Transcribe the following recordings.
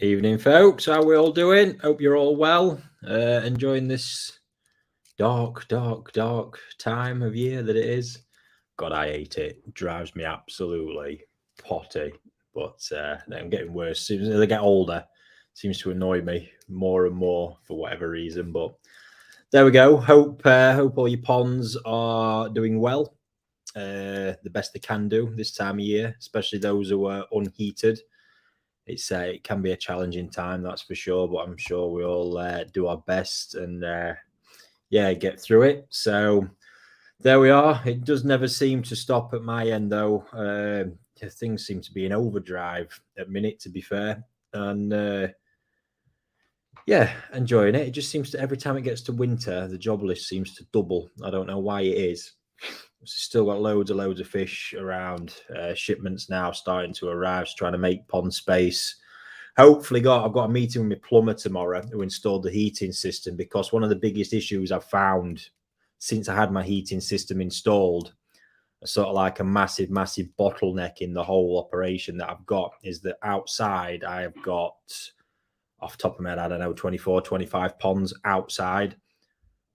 Evening, folks. How we all doing? Hope you're all well. Enjoying this dark time of year that it is. God, I hate it. Drives me absolutely potty. But I'm getting worse. As soon as they get older, seems to annoy me more and more for whatever reason. But there we go. Hope all your ponds are doing well. The best they can do this time of year, especially those who are unheated. It can be a challenging time, that's for sure, but I'm sure we all do our best and get through it. So there we are. It does never seem to stop at my end, though. Things seem to be in overdrive at minute, to be fair, and enjoying it. It just seems to, every time it gets to winter, the job list seems to double. I don't know why it is. Still got loads of fish around. Shipments now starting to arrive, trying to make pond space. Hopefully, I've got a meeting with my plumber tomorrow who installed the heating system, because one of the biggest issues I've found since I had my heating system installed, sort of like a massive bottleneck in the whole operation that I've got, is that outside I have got, off the top of my head, I don't know, 24, 25 ponds outside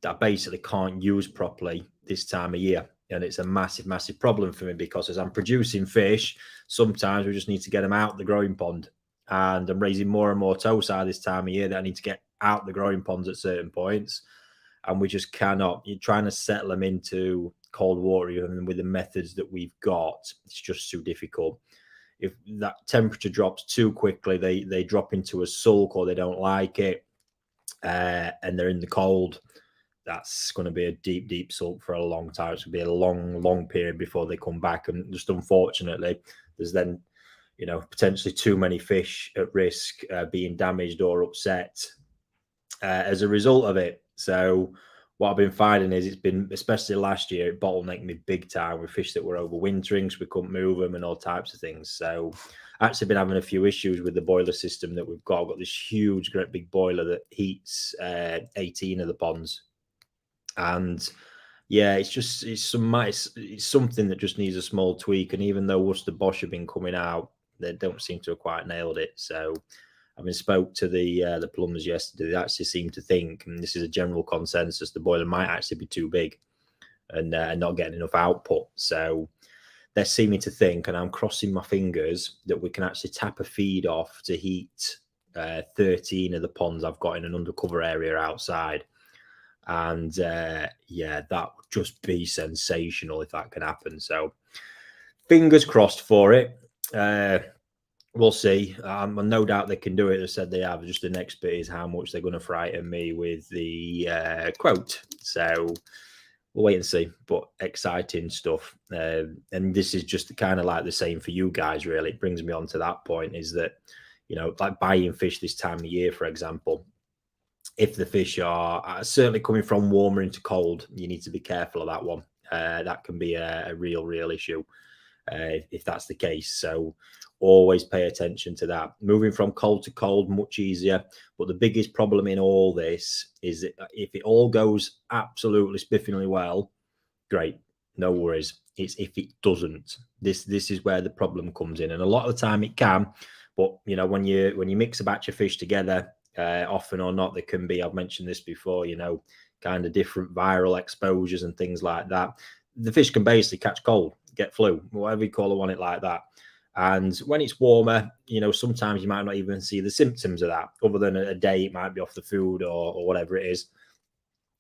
that I basically can't use properly this time of year. And it's a massive problem for me, because as I'm producing fish, sometimes we just need to get them out the growing pond. And I'm raising more and more tosa this time of year that I need to get out the growing ponds at certain points. And we just cannot. You're trying to settle them into cold water, even with the methods that we've got. It's just too difficult. If that temperature drops too quickly, they drop into a sulk, or they don't like it, and they're in the cold. That's going to be a deep sulk for a long time. It's going to be a long period before they come back. And just unfortunately, there's then, potentially too many fish at risk being damaged or upset as a result of it. So what I've been finding is, it's been, especially last year, it bottlenecked me big time with fish that were overwintering, so we couldn't move them and all types of things. So I've actually been having a few issues with the boiler system that we've got. I've got this huge, great big boiler that heats 18 of the ponds. And it's something that just needs a small tweak. And even though Worcester Bosch have been coming out, they don't seem to have quite nailed it. So I spoke to the plumbers yesterday. They actually seem to think, and this is a general consensus, the boiler might actually be too big and not getting enough output. So they're seeming to think, and I'm crossing my fingers, that we can actually tap a feed off to heat 13 of the ponds I've got in an undercover area outside. And that would just be sensational if that can happen. So fingers crossed for it. We'll see. No doubt they can do it. They said they have. Just the next bit is how much they're going to frighten me with the quote. So we'll wait and see. But exciting stuff. And this is just kind of like the same for you guys, really. It brings me on to that point, is that, like buying fish this time of year, for example, if the fish are certainly coming from warmer into cold, you need to be careful of that one. That can be a real issue if that's the case. So always pay attention to that. Moving from cold to cold, much easier. But the biggest problem in all this is that if it all goes absolutely spiffingly well, great, no worries. It's if it doesn't, this is where the problem comes in. And a lot of the time it can, but when you mix a batch of fish together, often or not, there can be, I've mentioned this before, kind of different viral exposures and things like that. The fish can basically catch cold, get flu, whatever you call it, want it like that. And when it's warmer, sometimes you might not even see the symptoms of that, other than a day it might be off the food or whatever it is.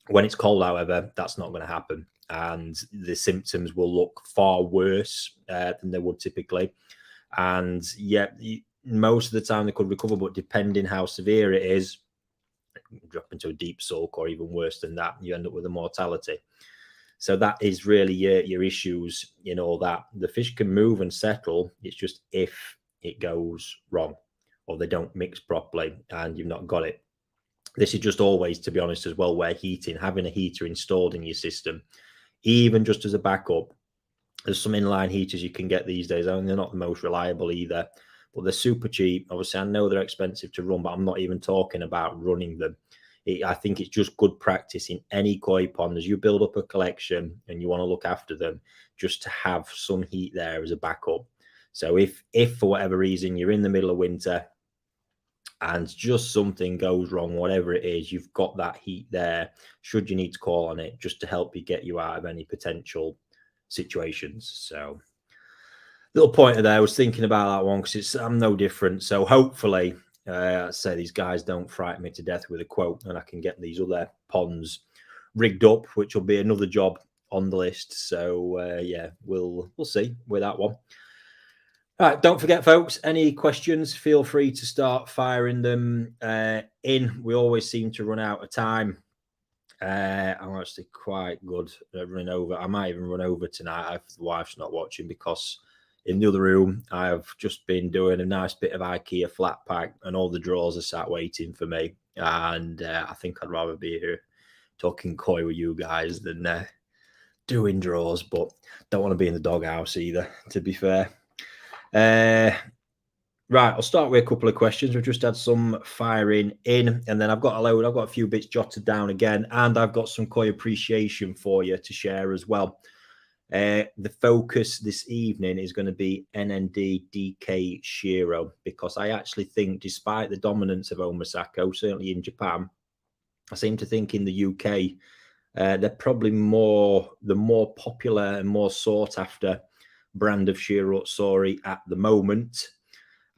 When it's cold, however, that's not going to happen. And the symptoms will look far worse than they would typically. And most of the time they could recover, but depending how severe it is, drop into a deep sulk, or even worse than that, you end up with a mortality. So that is really your issues in all that. The fish can move and settle. It's just if it goes wrong or they don't mix properly and you've not got it. This is just always, to be honest, as well, where having a heater installed in your system, even just as a backup. There's some inline heaters you can get these days, and they're not the most reliable either, but they're super cheap. Obviously, I know they're expensive to run, but I'm not even talking about running them. I think it's just good practice in any koi pond as you build up a collection and you want to look after them, just to have some heat there as a backup. So if for whatever reason you're in the middle of winter and just something goes wrong, whatever it is, you've got that heat there, should you need to call on it, just to help you get you out of any potential situations. So little pointer there. I was thinking about that one because I'm no different. So hopefully, I say these guys don't frighten me to death with a quote, and I can get these other ponds rigged up, which will be another job on the list. So yeah, we'll see with that one. All right, don't forget, folks, any questions, feel free to start firing them in. We always seem to run out of time. I'm actually quite good at running over. I might even run over tonight if the wife's not watching, because in the other room, I've just been doing a nice bit of IKEA flat pack, and all the drawers are sat waiting for me. And I think I'd rather be here talking koi with you guys than doing drawers, but don't want to be in the doghouse either, to be fair. Right, I'll start with a couple of questions. We've just had some firing in, and then I've got a few bits jotted down again, and I've got some koi appreciation for you to share as well. The focus this evening is going to be NND DK Shiro, because I actually think, despite the dominance of Omasako, certainly in Japan, I seem to think in the UK, they're probably the more popular and more sought after brand of Shiro Sori at the moment.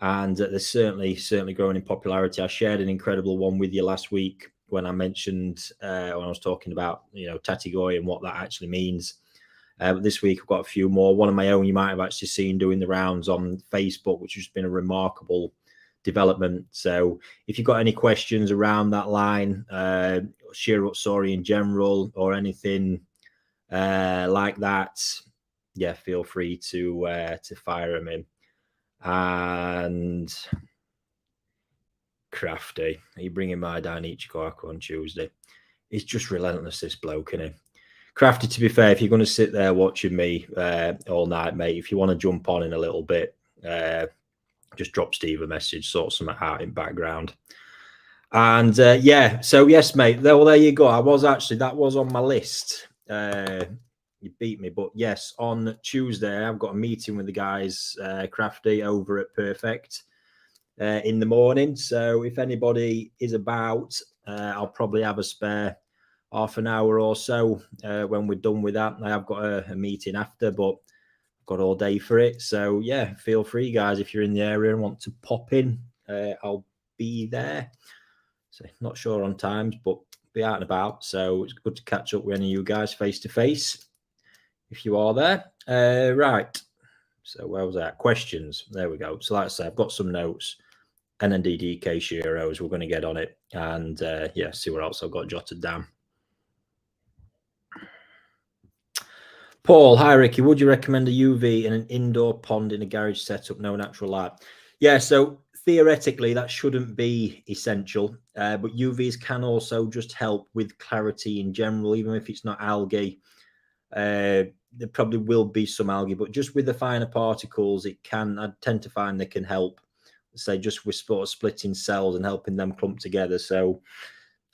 And they're certainly growing in popularity. I shared an incredible one with you last week when I mentioned, when I was talking about, Tatigoi and what that actually means. But this week I've got a few more. One of my own you might have actually seen doing the rounds on Facebook, which has been a remarkable development. So if you've got any questions around that line, Shiro Sori in general, or anything like that, yeah, feel free to fire them in. And Crafty, are you bringing my Dainichi on Tuesday? He's just relentless, this bloke, isn't he? Crafty, to be fair, if you're going to sit there watching me all night, mate, if you want to jump on in a little bit, just drop Steve a message, sort something out in background. And yeah, so yes, mate, well, there you go. That was on my list. You beat me, but yes, on Tuesday I've got a meeting with the guys, Crafty, over at Perfect in the morning. So if anybody is about, I'll probably have a spare half an hour or so when we're done with that. I have got a meeting after, but I've got all day for it. So yeah, feel free, guys, if you're in the area and want to pop in, I'll be there. So not sure on times, but be out and about. So it's good to catch up with any of you guys face to face if you are there. Right. So where was that? Questions. There we go. So like I say, I've got some notes. NND DK Shiros, we're going to get on it. And yeah, see what else I've got jotted down. Paul, hi Ricky, would you recommend a UV in an indoor pond in a garage setup, no natural light? Yeah, so theoretically that shouldn't be essential, but UVs can also just help with clarity in general, even if it's not algae. There probably will be some algae, but just with the finer particles, I tend to find they can help, say, just with sort of splitting cells and helping them clump together. So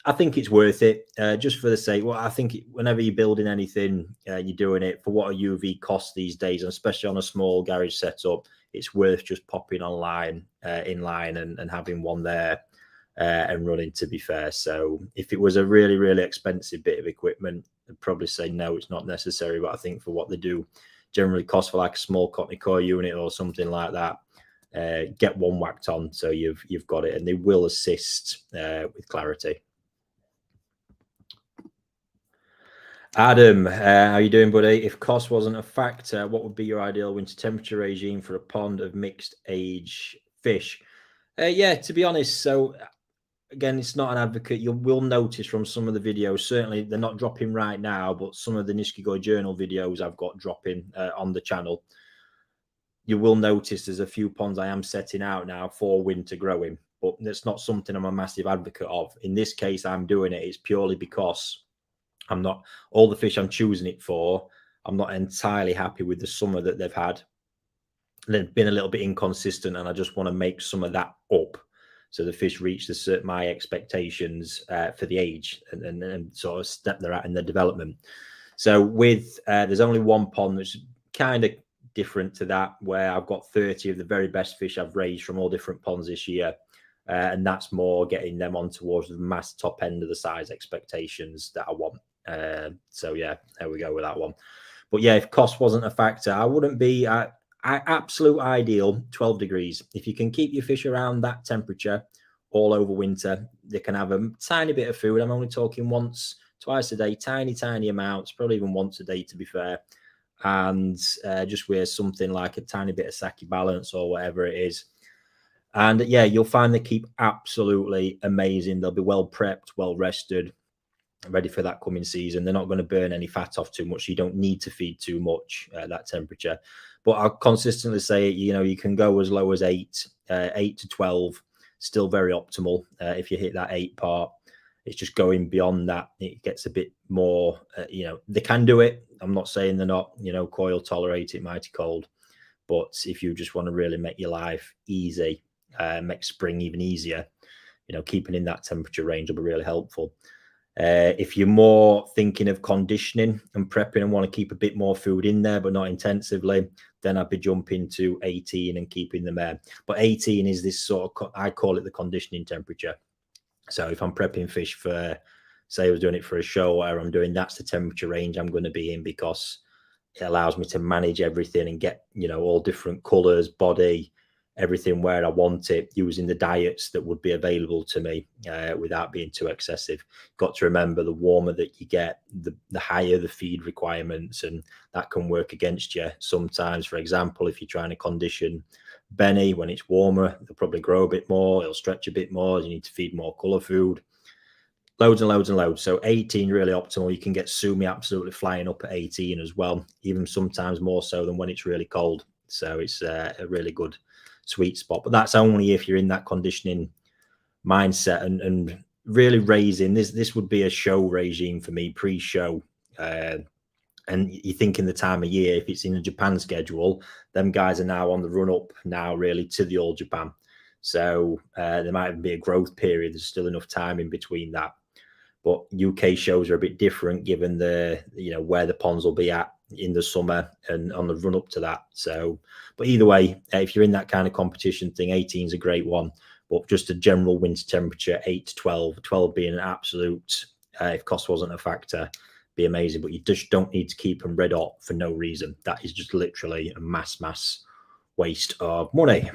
I think it's worth it, just for the sake. Well, I think whenever you're building anything, you're doing it for what a UV costs these days, and especially on a small garage setup, it's worth just popping online, inline, and having one there and running, to be fair. So if it was a really, really expensive bit of equipment, I'd probably say no, it's not necessary. But I think for what they do, generally cost for like a small cotton core unit or something like that, get one whacked on so you've got it, and they will assist with clarity. Adam, how you doing, buddy? If cost wasn't a factor, what would be your ideal winter temperature regime for a pond of mixed age fish? Yeah, to be honest, so again, it's not an advocate. You will notice from some of the videos, certainly they're not dropping right now, but some of the Nishikigoi Journal videos I've got dropping on the channel, you will notice there's a few ponds I am setting out now for winter growing, but that's not something I'm a massive advocate of. In this case, I'm doing it. It's purely because I'm not, all the fish I'm choosing it for, I'm not entirely happy with the summer that they've had. They've been a little bit inconsistent, and I just want to make some of that up so the fish reach my expectations for the age and sort of step they're at in their development. So with there's only one pond that's kind of different to that, where I've got 30 of the very best fish I've raised from all different ponds this year. and that's more getting them on towards the mass top end of the size expectations that I want. So yeah, there we go with that one. But yeah, if cost wasn't a factor, I wouldn't be absolute ideal 12 degrees. If you can keep your fish around that temperature all over winter, they can have a tiny bit of food. I'm only talking once, twice a day, tiny amounts, probably even once a day to be fair. And just wear something like a tiny bit of sake balance or whatever it is. And yeah, you'll find they keep absolutely amazing. They'll be well prepped, well rested, ready for that coming season. They're not going to burn any fat off too much. You don't need to feed too much at that temperature. But I'll consistently say, you can go as low as 8 to 12, still very optimal. If you hit that 8 part, it's just going beyond that. It gets a bit more, they can do it. I'm not saying they're not, Koi will tolerate it mighty cold. But if you just want to really make your life easy, make spring even easier, keeping in that temperature range will be really helpful. If you're more thinking of conditioning and prepping and want to keep a bit more food in there, but not intensively, then I'd be jumping to 18 and keeping them there. But 18 is this sort of, I call it the conditioning temperature. So if I'm prepping fish for, say I was doing it for a show, where I'm doing, that's the temperature range I'm going to be in, because it allows me to manage everything and get, all different colors, body, everything where I want it, using the diets that would be available to me without being too excessive. Got to remember, the warmer that you get, the higher the feed requirements, and that can work against you sometimes. For example, if you're trying to condition Benny when it's warmer, they'll probably grow a bit more, it'll stretch a bit more, you need to feed more color food. Loads and loads and loads. So 18 really optimal. You can get Sumi absolutely flying up at 18 as well, even sometimes more so than when it's really cold. So it's a really good sweet spot. But that's only if you're in that conditioning mindset and really raising. This would be a show regime for me, pre-show. And you think in the time of year, if it's in a Japan schedule, them guys are now on the run up now really to the All Japan. So there might even be a growth period. There's still enough time in between that. But UK shows are a bit different, given the, where the ponds will be at in the summer and on the run up to that. So, but either way, if you're in that kind of competition thing, 18 is a great one. But just a general winter temperature, 8 to 12 being an absolute, if cost wasn't a factor, be amazing. But you just don't need to keep them red hot for no reason. That is just literally a mass waste of money.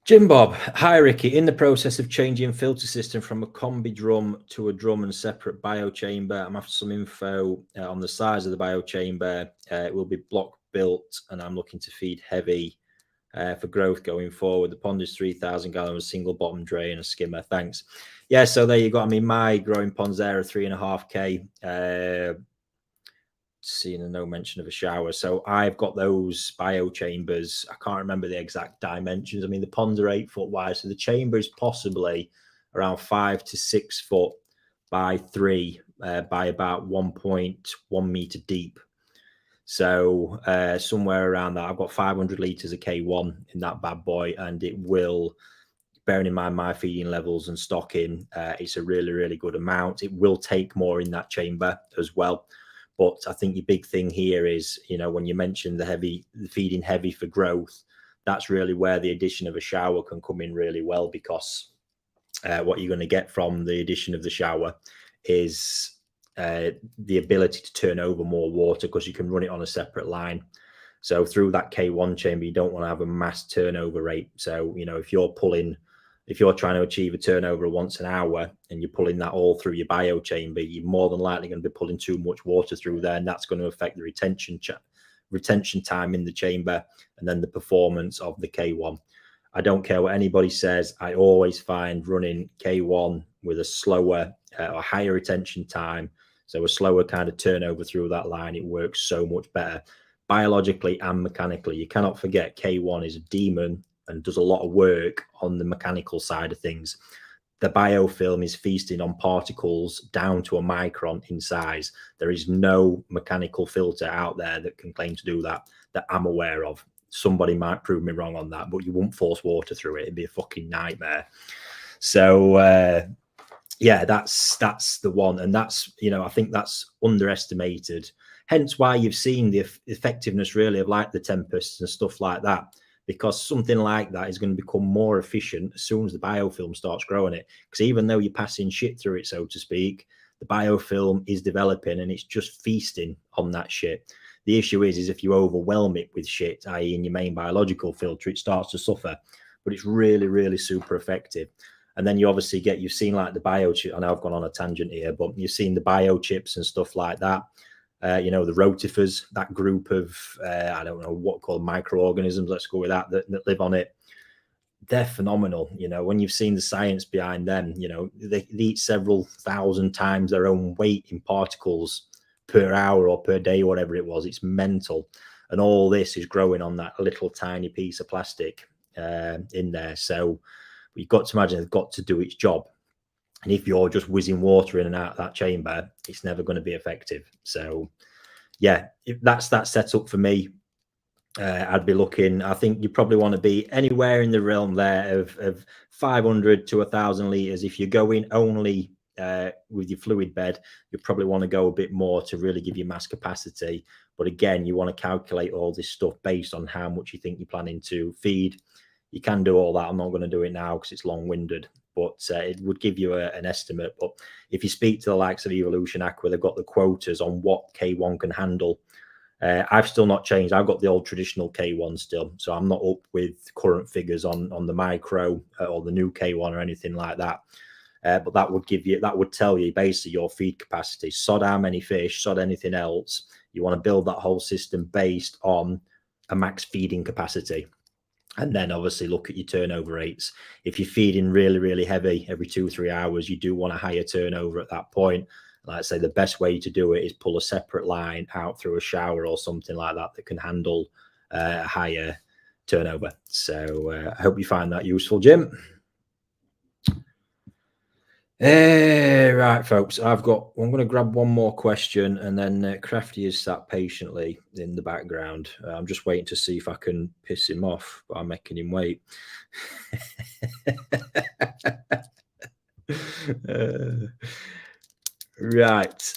Jim Bob, hi Ricky. In the process of changing filter system from a combi drum to a drum and separate biochamber. I'm after some info on the size of the biochamber. It will be block built, and I'm looking to feed heavy for growth going forward. The pond is 3,000 gallons, single bottom drain, a skimmer. Thanks. Yeah, so there you go. I mean, my growing ponds there are 3.5K. Seeing no mention of a shower. So I've got those bio chambers. I can't remember the exact dimensions. I mean, the ponds are 8 foot wide, so the chamber is possibly around 5 to 6 foot by 3 by about 1.1 meter deep. So somewhere around that. I've got 500 liters of K1 in that bad boy, and it will, bearing in mind my feeding levels and stocking, it's a really good amount. It will take more in that chamber as well. But I think your big thing here is, when you mentioned the feeding heavy for growth, that's really where the addition of a shower can come in really well, because what you're going to get from the addition of the shower is the ability to turn over more water, because you can run it on a separate line. So through that K1 chamber, you don't want to have a mass turnover rate. So, if you're trying to achieve a turnover once an hour and you're pulling that all through your bio chamber, you're more than likely going to be pulling too much water through there, and that's going to affect the retention time in the chamber and then the performance of the K1. I don't care what anybody says. I always find running K1 with a slower or higher retention time, so a slower kind of turnover through that line, it works so much better biologically and mechanically. You cannot forget K1 is a demon and does a lot of work on the mechanical side of things. The biofilm is feasting on particles down to a micron in size. There is no mechanical filter out there that can claim to do that I'm aware of. Somebody might prove me wrong on that, but you won't force water through it. It'd be a fucking nightmare. So yeah, that's the one. And that's, I think that's underestimated. Hence why you've seen the effectiveness really of like the Tempests and stuff like that. because something like that is going to become more efficient as soon as the biofilm starts growing it. Because even though you're passing shit through it, so to speak, the biofilm is developing and it's just feasting on that shit. The issue is if you overwhelm it with shit, i.e. in your main biological filter, it starts to suffer. But it's really, really super effective. And then you obviously you've seen like the biochip. I know I've gone on a tangent here, but you've seen the biochips and stuff like that. The rotifers, that group of, I don't know what called microorganisms, let's go with that live on it. They're phenomenal. When you've seen the science behind them, they eat several thousand times their own weight in particles per hour or per day, whatever it was. It's mental. And all this is growing on that little tiny piece of plastic in there. So you've got to imagine it's got to do its job. And if you're just whizzing water in and out of that chamber, it's never going to be effective. So, yeah, if that's that setup for me. I'd be looking, I think you probably want to be anywhere in the realm there of 500 to 1,000 litres. If you're going only with your fluid bed, you probably want to go a bit more to really give you mass capacity. But again, you want to calculate all this stuff based on how much you think you're planning to feed. You can do all that. I'm not going to do it now because it's long-winded, but it would give you an estimate. But if you speak to the likes of Evolution Aqua, they've got the quotas on what K1 can handle. I've still not changed. I've got the old traditional K1 still, so I'm not up with current figures on the micro or the new K1 or anything like that. But that would tell you basically your feed capacity, sod how many fish, sod anything else. You want to build that whole system based on a max feeding capacity. And then obviously look at your turnover rates. If you're feeding really, really heavy every 2-3 hours, you do want a higher turnover at that point. Like I say, the best way to do it is pull a separate line out through a shower or something like that that can handle a higher turnover. So I hope you find that useful, Jim. Right, folks, I'm going to grab one more question, and then Crafty is sat patiently in the background. I'm just waiting to see if I can piss him off by making him wait. Right.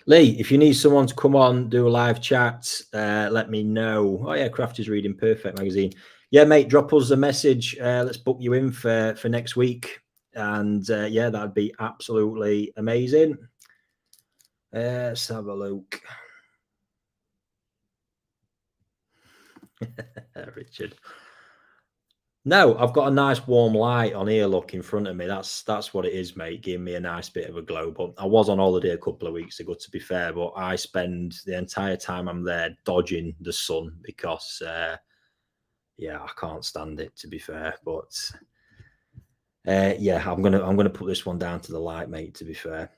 Lee, if you need someone to come on, do a live chat, let me know. Oh, yeah, Crafty's reading Perfect Magazine. Yeah, mate, drop us a message. Let's book you in for next week. And yeah, that'd be absolutely amazing. Let's have a look. Richard. No, I've got a nice warm light on here, look, in front of me. That's what it is, mate. Giving me a nice bit of a glow. But I was on holiday a couple of weeks ago, to be fair. But I spend the entire time I'm there dodging the sun because, yeah, I can't stand it, to be fair. But yeah, I'm gonna put this one down to the light, mate. To be fair.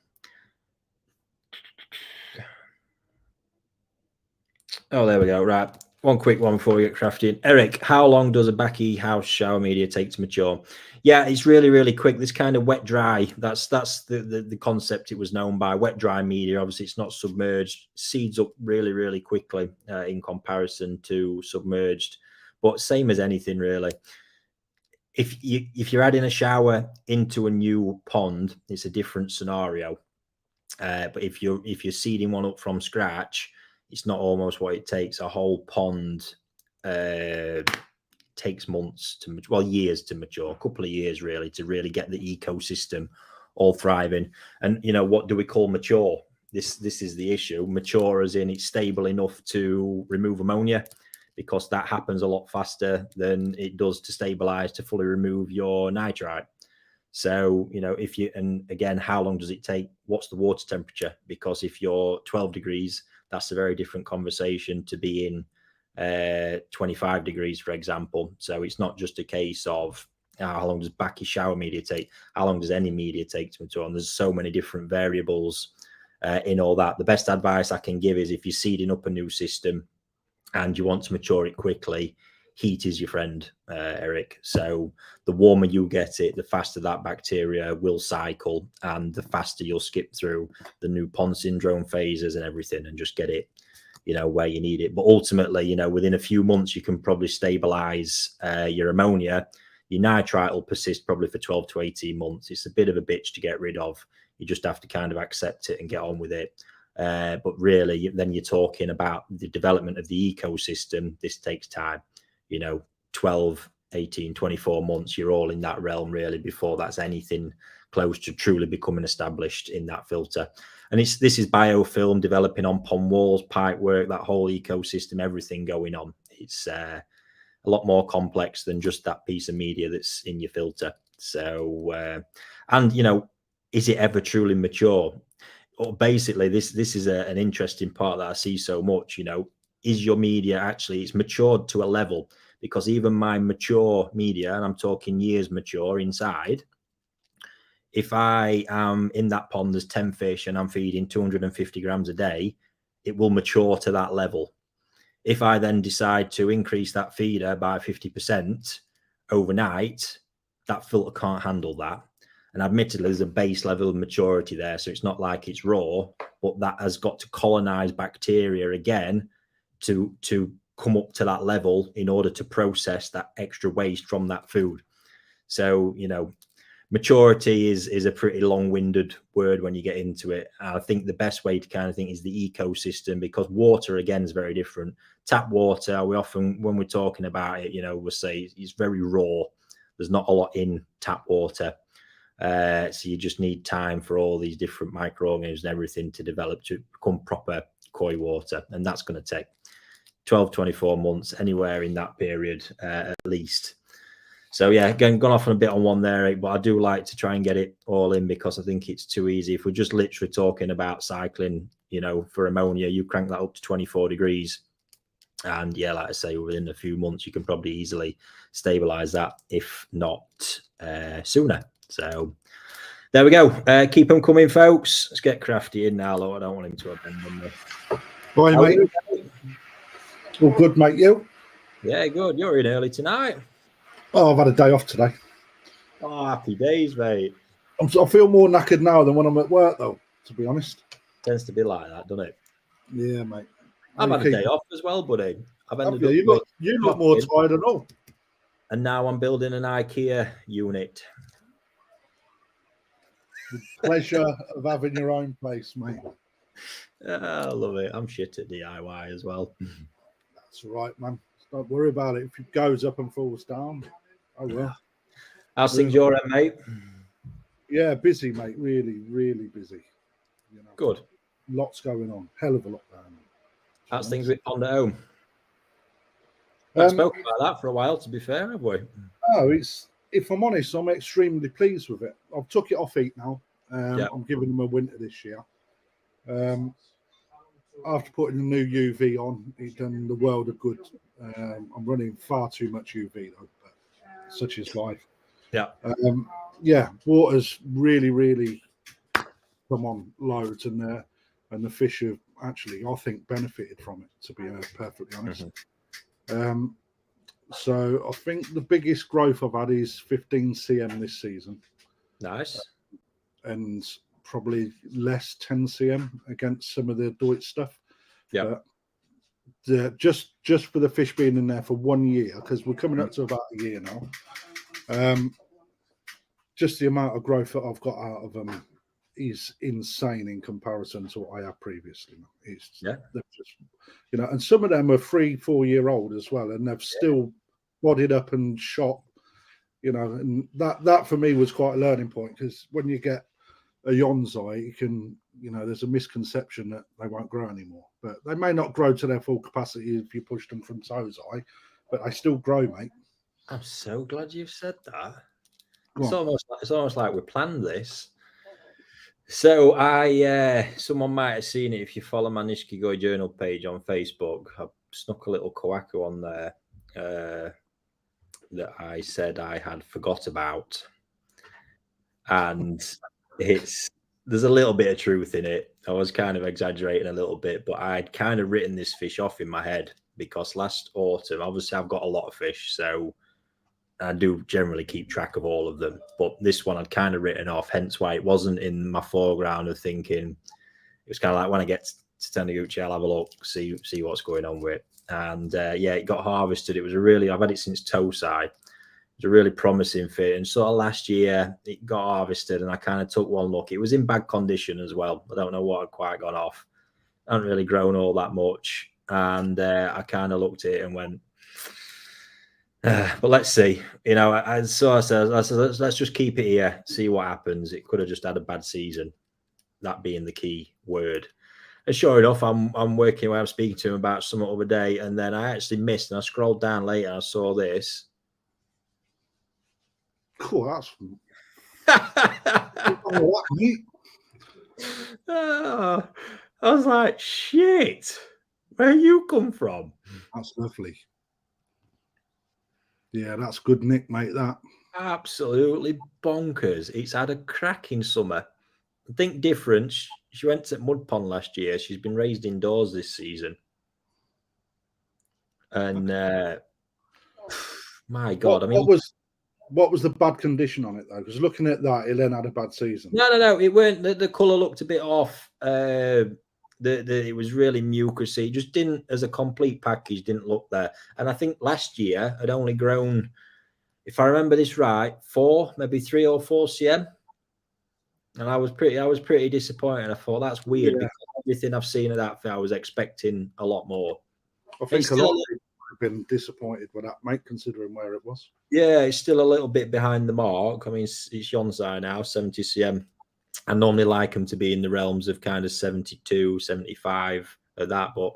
Oh, there we go. Right. One quick one before we get crafting. Eric, how long does a Backy house shower media take to mature? Yeah, it's really, really quick. This kind of wet dry, that's the concept it was known by. Wet dry media, obviously it's not submerged, seeds up really, really quickly in comparison to submerged. But same as anything, really. If you're adding a shower into a new pond, it's a different scenario. But if you're seeding one up from scratch, it's not almost what it takes. A whole pond takes months to, well, years to mature, a couple of years really, to really get the ecosystem all thriving. And what do we call mature? This is the issue. Mature as in it's stable enough to remove ammonia, because that happens a lot faster than it does to stabilize to fully remove your nitrite. So, and again, how long does it take? What's the water temperature? Because if you're 12 degrees, that's a very different conversation to be in 25 degrees, for example. So it's not just a case of how long does Backy shower media take? How long does any media take to mature? And there's so many different variables in all that. The best advice I can give is if you're seeding up a new system and you want to mature it quickly, heat is your friend, Eric. So the warmer you get it, the faster that bacteria will cycle, and the faster you'll skip through the new pond syndrome phases and everything, and just get it, where you need it. But ultimately, within a few months, you can probably stabilize your ammonia. Your nitrite will persist probably for 12 to 18 months. It's a bit of a bitch to get rid of. You just have to kind of accept it and get on with it. But really, then you're talking about the development of the ecosystem. This takes time, 12, 18, 24 months. You're all in that realm really before that's anything close to truly becoming established in that filter. And this is biofilm developing on pond walls, pipe work, that whole ecosystem, everything going on. It's a lot more complex than just that piece of media that's in your filter. So, and is it ever truly mature? Or basically, this is an interesting part that I see so much. Is your media actually, it's matured to a level? Because even my mature media, and I'm talking years mature inside, if I am in that pond, there's 10 fish and I'm feeding 250 grams a day, it will mature to that level. If I then decide to increase that feeder by 50% overnight, that filter can't handle that. And admittedly, there's a base level of maturity there. So it's not like it's raw, but that has got to colonize bacteria again to come up to that level in order to process that extra waste from that food. So, maturity is a pretty long-winded word when you get into it. I think the best way to kind of think is the ecosystem, because water, again, is very different. Tap water, we often, when we're talking about it, we'll say it's very raw. There's not a lot in tap water. So you just need time for all these different microorganisms and everything to develop to become proper koi water. And that's going to take 12, 24 months, anywhere in that period, at least. So yeah, again, gone off on a bit on one there, but I do like to try and get it all in because I think it's too easy. If we're just literally talking about cycling, for ammonia, you crank that up to 24 degrees. And yeah, like I say, within a few months, you can probably easily stabilize that, if not sooner. So there we go. Keep them coming, folks. Let's get Crafty in now, though. I don't want him to abandon me. Hi, mate. All good, mate. You? Yeah, good. You're in early tonight. Oh, I've had a day off today. Oh, happy days, mate. I feel more knackered now than when I'm at work, though, to be honest. Tends to be like that, doesn't it? Yeah, mate. I've had a day off as well, buddy. I've ended up you look more tired than all. And now I'm building an IKEA unit. The pleasure of having your own place, mate. I love it. I'm shit at DIY as well. That's right, man. Don't worry about it. If it goes up and falls down, I will. How's things your end, mate? Yeah, busy, mate. Really, really busy. Good. Lots going on. Hell of a lot going on. How's things with Pond at Home? I spoke about that for a while, to be fair, have we? Oh, if I'm honest, I'm extremely pleased with it. I've took it off heat now. I'm giving them a winter this year. After putting the new UV on, it's done the world of good. I'm running far too much UV though, but such is life. Yeah. Water's really, really come on loads, and the fish have actually, I think, benefited from it, to be perfectly honest. So I think the biggest growth I've had is 15 cm this season. Nice. And probably less 10 cm against some of the Deutsch stuff. Yeah. Just for the fish being in there for 1 year, because we're coming up to about a year now. Just the amount of growth that I've got out of them is insane in comparison to what I had previously. It's just, and some of them are 3-4 year old as well, and they've still bodied up and shot, and that for me was quite a learning point, because when you get a yonzai, you can, there's a misconception that they won't grow anymore, but they may not grow to their full capacity if you push them from tozai, but they still grow, mate. I'm so glad you've said that. It's almost like we planned this. So someone might have seen it if you follow my Nishikigoi Journal page on Facebook. I snuck a little koaku on there that I said I had forgot about, and there's a little bit of truth in it. I was kind of exaggerating a little bit, but I'd kind of written this fish off in my head because last autumn, obviously I've got a lot of fish, so I do generally keep track of all of them, but this one I'd kind of written off, hence why it wasn't in my foreground of thinking. It was kind of like, when I get to Taniguchi, I'll have a look, see what's going on with it. And it got harvested. I've had it since Tosai. It was a really promising fit. And sort of last year it got harvested, and I kind of took one look. It was in bad condition as well. I don't know what had quite gone off. Haven't really grown all that much. And I kind of looked at it and went, but let's see. So I said, let's just keep it here, see what happens. It could have just had a bad season, that being the key word. And sure enough, I'm working away. I'm speaking to him about some other day, and then I actually missed. And I scrolled down later, and I saw this. Cool, that's I was like, shit, where you come from? That's lovely. Yeah, that's good nick, mate, that. Absolutely bonkers. It's had a cracking summer. I think difference. She went to Mud Pond last year. She's been raised indoors this season. And my God, what was the bad condition on it though? Because looking at that, it then had a bad season. No, it weren't. The colour looked a bit off. It was really mucousy. It just didn't, as a complete package, didn't look there. And I think last year had only grown, if I remember this right, 3 or 4 cm. And I was pretty disappointed. I thought that's weird because everything I've seen of that, I was expecting a lot more. I think a lot of people have been disappointed with that, mate, considering where it was. Yeah, it's still a little bit behind the mark. I mean, it's Yonsei now, 70 cm. I normally like them to be in the realms of kind of 72, 75 of that, but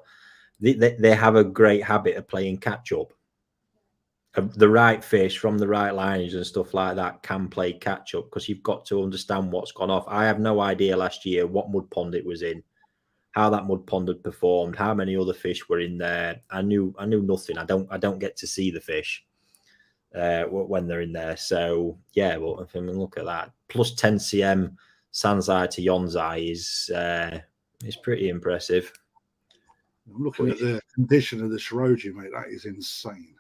they have a great habit of playing catch up. The right fish from the right lineage and stuff like that can play catch up because you've got to understand what's gone off. I have no idea last year what mud pond it was in, how that mud pond had performed, how many other fish were in there. I knew nothing. I don't get to see the fish when they're in there. So yeah, well, if I mean, look at that, plus 10 cm Sanzai to Yonsei is pretty impressive. I'm looking at the condition of the Shiroji, mate. That is insane.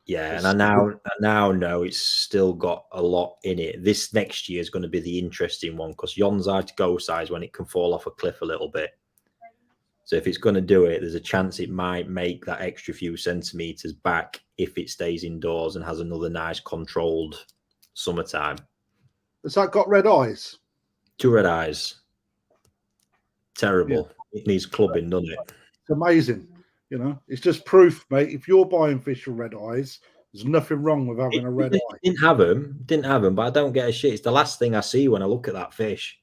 Yeah, and I now know it's still got a lot in it. This next year is going to be the interesting one because Yonsei to Gosei is when it can fall off a cliff a little bit. So if it's going to do it, there's a chance it might make that extra few centimeters back if it stays indoors and has another nice controlled summertime. Has that got red eyes? 2 red eyes. Terrible. Yeah. It needs clubbing, doesn't it? It's amazing. It's just proof, mate. If you're buying fish with red eyes, there's nothing wrong with having a red eye. Didn't have them, but I don't get a shit. It's the last thing I see when I look at that fish.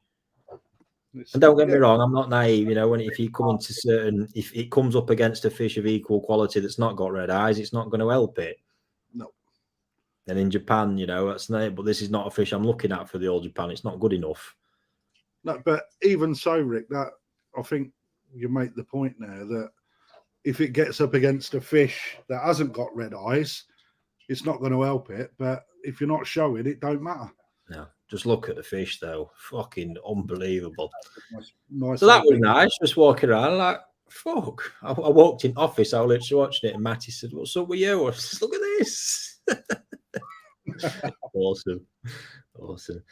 And don't get me wrong, I'm not naive. If you come into if it comes up against a fish of equal quality that's not got red eyes, it's not going to help it. No. And in Japan, that's not. But this is not a fish I'm looking at for the old Japan. It's not good enough. No, but even so, Rick, that I think you make the point there that if it gets up against a fish that hasn't got red eyes, it's not going to help it. But if you're not showing, it don't matter. No, just look at the fish, though. Fucking unbelievable. Nice so that was nice, just walking around like, fuck. I walked in office, I was literally watching it, and Matty said, what's up with you? I said, look at this. Awesome.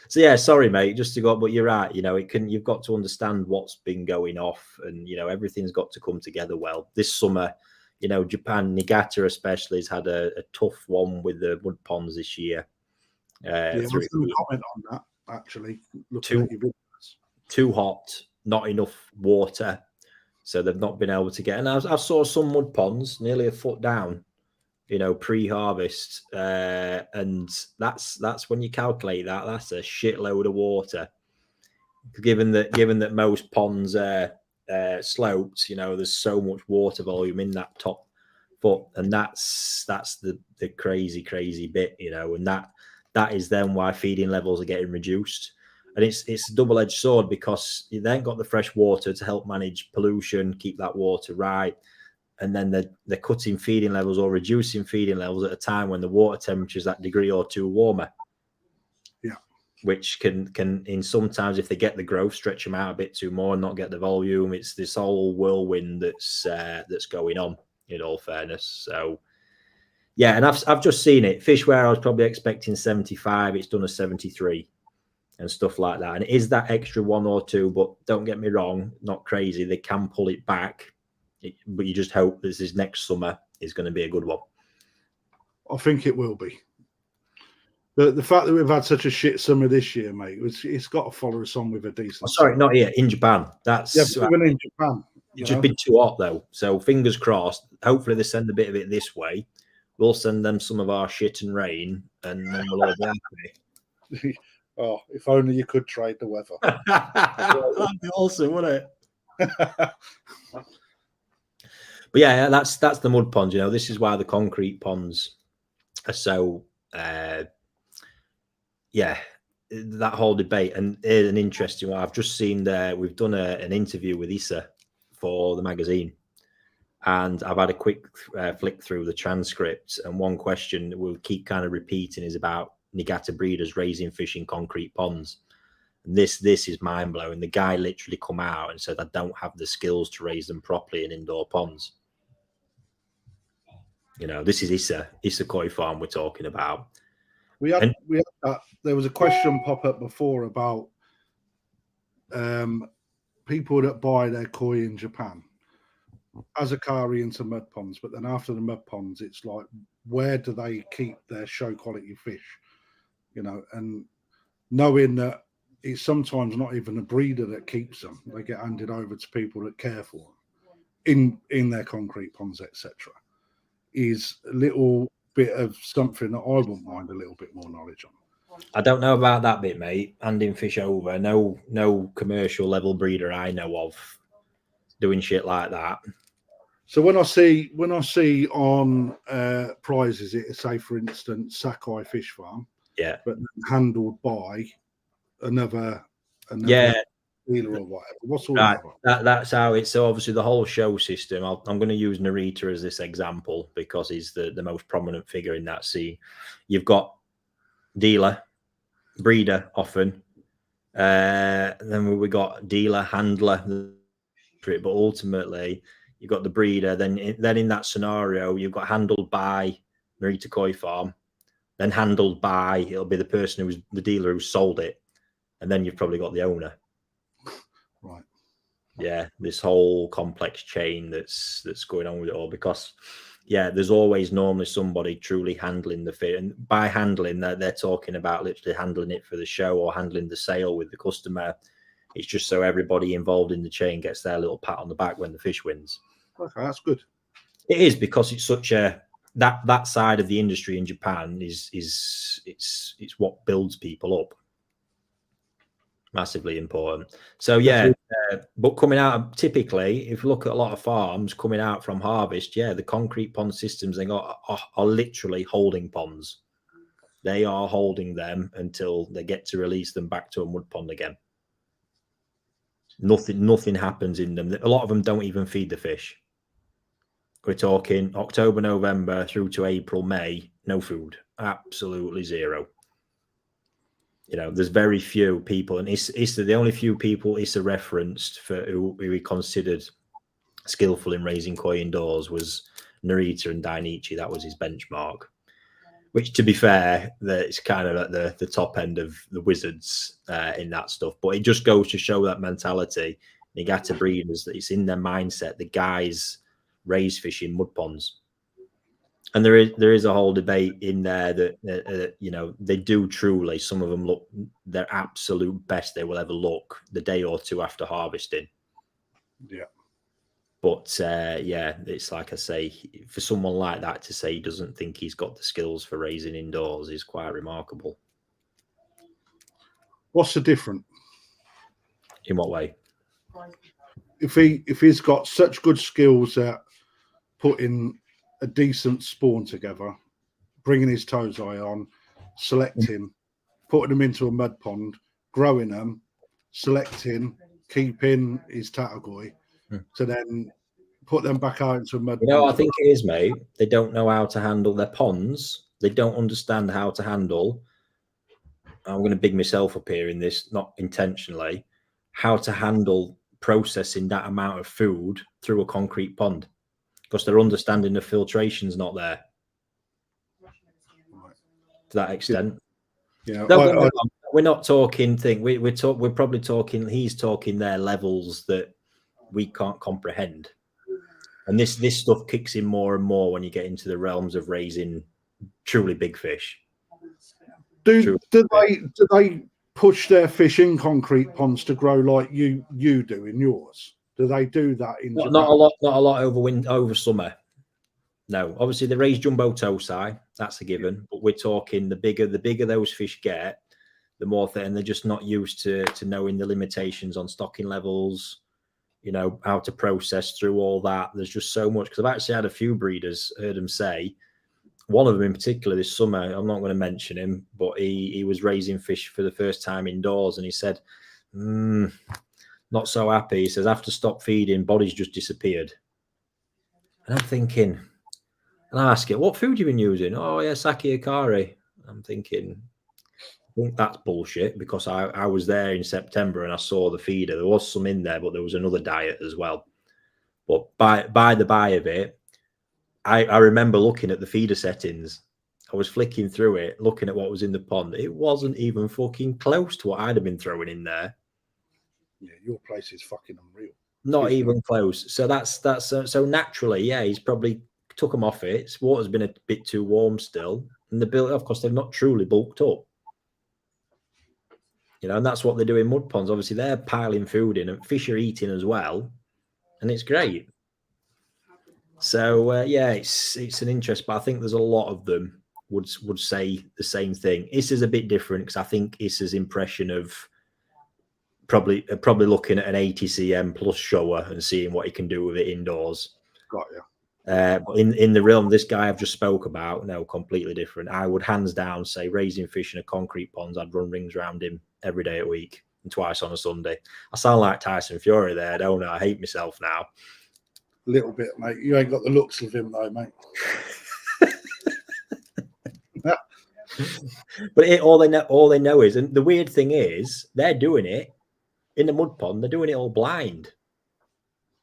So yeah, sorry, mate, just to go, but you're right. You've got to understand what's been going off, and everything's got to come together well. This summer, Japan, Niigata especially, has had a tough one with the mud ponds this year. I was going to comment on that actually. Too hot, not enough water, so they've not been able to get. And I saw some mud ponds nearly a foot down. Pre-harvest, and that's when you calculate that's a shitload of water. Given that most ponds are sloped, there's so much water volume in that top foot, and that's the crazy bit, and that is then why feeding levels are getting reduced. And it's a double-edged sword because you then got the fresh water to help manage pollution, keep that water right. And then they're cutting feeding levels or reducing feeding levels at a time when the water temperature is that degree or two warmer. Yeah. Which can in sometimes, if they get the growth, stretch them out a bit too more and not get the volume. It's this whole whirlwind that's going on, in all fairness. So yeah, and I've just seen it. Fish where I was probably expecting 75, it's done a 73 and stuff like that. And it is that extra 1 or 2, but don't get me wrong, not crazy. They can pull it back. But you just hope this next summer is going to be a good one. I think it will be. The fact that we've had such a shit summer this year, mate, it's got to follow us on with a decent. Sorry, not here in Japan. That's even in Japan. It's just been too hot though. So fingers crossed. Hopefully they send a bit of it this way. We'll send them some of our shit and rain, and then we'll all be happy. Oh, if only you could trade the weather. That'd be awesome, wouldn't it? But yeah, that's the mud ponds. You know, this is why the concrete ponds are so. Yeah, that whole debate. And here's an interesting one. I've just seen there. We've done an interview with Issa for the magazine, and I've had a quick flick through the transcript. And one question that we'll keep kind of repeating is about Niigata breeders raising fish in concrete ponds. And this is mind blowing. The guy literally come out and said, "I don't have the skills to raise them properly in indoor ponds." You know, this is Issa Koi Farm we're talking about. We had that. There was a question pop up before about people that buy their koi in Japan as a carry into mud ponds, but then after the mud ponds, it's like, where do they keep their show quality fish? You know, and knowing that it's sometimes not even a breeder that keeps them, they get handed over to people that care for them in their concrete ponds, etc. Is a little bit of something that I wouldn't mind a little bit more knowledge on. I don't know about that bit, mate. Handing fish over, no commercial level breeder I know of doing shit like that. So when I see on prizes, it say for instance Sakai Fish Farm, yeah, but handled by another dealer or whatever. What's all right, that? That's how it's. So obviously the whole show system. I'm going to use Narita as this example because he's the most prominent figure in that scene. You've got dealer, breeder often, then we got dealer, handler, but ultimately you've got the breeder. Then in that scenario, you've got handled by Narita Koi Farm, then handled by, it'll be the person who's the dealer who sold it, and then you've probably got the owner. Right. Yeah, this whole complex chain that's going on with it all, because there's always normally somebody truly handling the fish, and by handling they're talking about literally handling it for the show or handling the sale with the customer. It's just so everybody involved in the chain gets their little pat on the back when the fish wins. Okay, that's good. It is, because it's such a that side of the industry in Japan is it's what builds people up. Massively important. So but coming out typically, if you look at a lot of farms coming out from harvest, the concrete pond systems they got are literally holding ponds. They are holding them until they get to release them back to a mud pond again. Nothing happens in them. A lot of them don't even feed the fish. We're talking October, November through to April, May, no food, absolutely zero. You know, there's very few people, and Issa the only few people Issa referenced for who he considered skillful in raising koi indoors was Narita and Dainichi. That was his benchmark. Which, to be fair, it's kind of at the top end of the wizards in that stuff. But it just goes to show that mentality. Niigata breeders, that it's in their mindset. The guys raise fish in mud ponds. And there is a whole debate in there that you know, they do truly. Some of them look their absolute best they will ever look the day or two after harvesting. Yeah, but it's like I say, for someone like that to say he doesn't think he's got the skills for raising indoors is quite remarkable. What's the difference? In what way? If he's got such good skills at putting a decent spawn together, bringing his tozai on, selecting, putting them into a mud pond, growing them, selecting, keeping his tatagoi, to then put them back out into a mud pond. I think it is, mate. They don't know how to handle their ponds. They don't understand how to handle. I'm going to big myself up here in this, not intentionally, how to handle processing that amount of food through a concrete pond. Because their understanding of filtration's not there to that extent. Yeah, we're not talking thing. We're probably talking. He's talking their levels that we can't comprehend, and this stuff kicks in more and more when you get into the realms of raising truly big fish. Do they push their fish in concrete ponds to grow like you do in yours? Do they do that in Japan? Not a lot over summer. No, obviously they raise jumbo tosai. That's a given. But we're talking the bigger those fish get, the more and they're just not used to knowing the limitations on stocking levels, you know, how to process through all that. There's just so much, because I've actually had a few breeders, heard them say, one of them in particular this summer, I'm not going to mention him, but he was raising fish for the first time indoors, and he said, not so happy. He says, after stop feeding, bodies just disappeared. And I'm thinking, and I ask it, what food you been using? Oh yeah, sake akari. I'm thinking, I think that's bullshit, because I was there in September and I saw the feeder. There was some in there, but there was another diet as well. But by the by of it, I remember looking at the feeder settings. I was flicking through it, looking at what was in the pond. It wasn't even fucking close to what I'd have been throwing in there. Yeah, your place is fucking unreal. Not even close. So that's so naturally, yeah, he's probably took them off it. Water's been a bit too warm still, and the bill, of course, they've not truly bulked up. You know, and that's what they do in mud ponds. Obviously, they're piling food in, and fish are eating as well, and it's great. So yeah, it's an interest, but I think there's a lot of them would say the same thing. Issa's a bit different, because I think Issa's impression of probably looking at an 80 cm plus Showa and seeing what he can do with it indoors. Got you. But in the realm this guy I've just spoke about, no, completely different. I would hands down say raising fish in a concrete pond, I'd run rings around him every day a week and twice on a Sunday. I sound like Tyson Fury there, don't I? I hate myself now. Little bit, mate. You ain't got the looks of him though, mate. But all they know is, and the weird thing is, they're doing it in the mud pond. They're doing it all blind.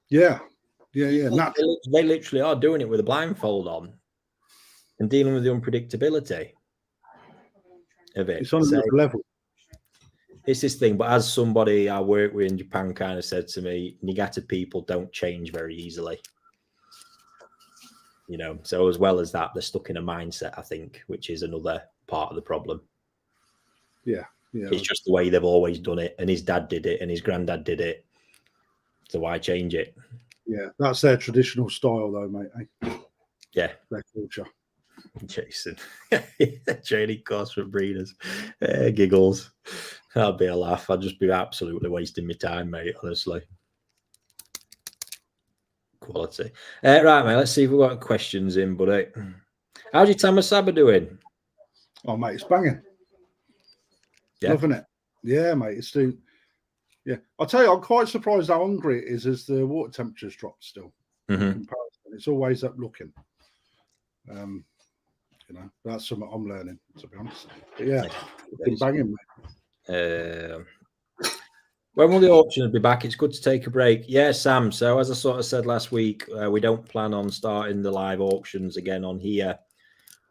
Yeah. They literally are doing it with a blindfold on and dealing with the unpredictability of it. It's on another level. It's this thing, but as somebody I work with in Japan kind of said to me, Niigata people don't change very easily. You know, so as well as that, they're stuck in a mindset, I think, which is another part of the problem. Yeah. It's just the way they've always done it, and his dad did it, and his granddad did it. So why change it? Yeah, that's their traditional style, though, mate. Eh? Yeah, their culture. Jason, training course for breeders, giggles. That'd be a laugh. I'd just be absolutely wasting my time, mate. Honestly, quality. Right, mate. Let's see if we've got questions in, buddy. How's your Tamasaba doing? Oh, mate, it's banging. Yeah. Loving it. Yeah, mate. It's doing. Yeah, I'll tell you, I'm quite surprised how hungry it is as the water temperature's dropped still. In comparison, it's always up looking. You know, that's something I'm learning, to be honest. But yeah, it's been banging, mate. When will the auctions be back? It's good to take a break. Yeah, Sam. So as I sort of said last week, we don't plan on starting the live auctions again on here.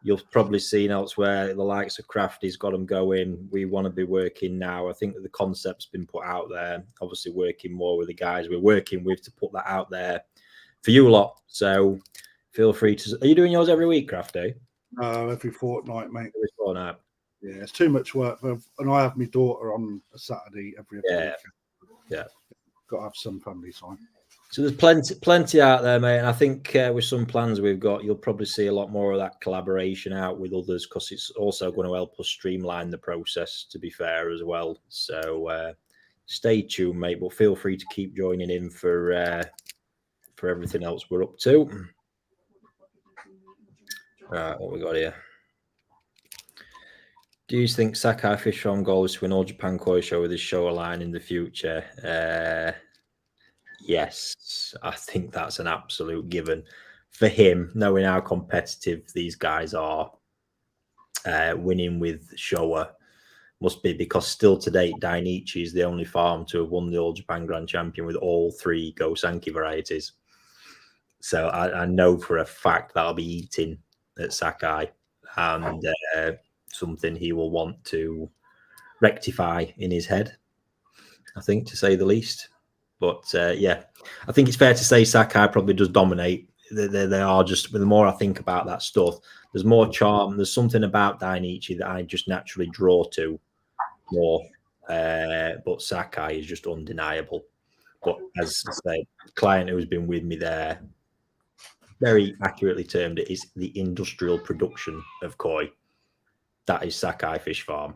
You'll probably seen elsewhere the likes of Crafty's got them going. We want to be working now. I think that the concept's been put out there. Obviously, working more with the guys we're working with to put that out there for you lot. So feel free to. Are you doing yours every week, Crafty? Every fortnight, mate. Every fortnight. Yeah, it's too much work. And I have my daughter on a Saturday every week. Yeah. Got to have some family time. So there's plenty out there, mate. And I think with some plans we've got, you'll probably see a lot more of that collaboration out with others, because it's also going to help us streamline the process, to be fair, as well. So stay tuned, mate. But feel free to keep joining in for everything else we're up to. Right, what we got here? Do you think Sakai Fish Farm goes to an All Japan Koi show with his Showa line in the future? Yes, I think that's an absolute given for him, knowing how competitive these guys are. Winning with Showa must be, because still to date, Dainichi is the only farm to have won the All Japan Grand Champion with all three Go Sanki varieties. So I know for a fact that'll be eating at Sakai, and something he will want to rectify in his head, I think, to say the least. But yeah, I think it's fair to say Sakai probably does dominate. They are just, the more I think about that stuff, there's more charm. There's something about Dainichi that I just naturally draw to more. But Sakai is just undeniable. But as I say, the client who's been with me there very accurately termed it is the industrial production of koi. That is Sakai Fish Farm.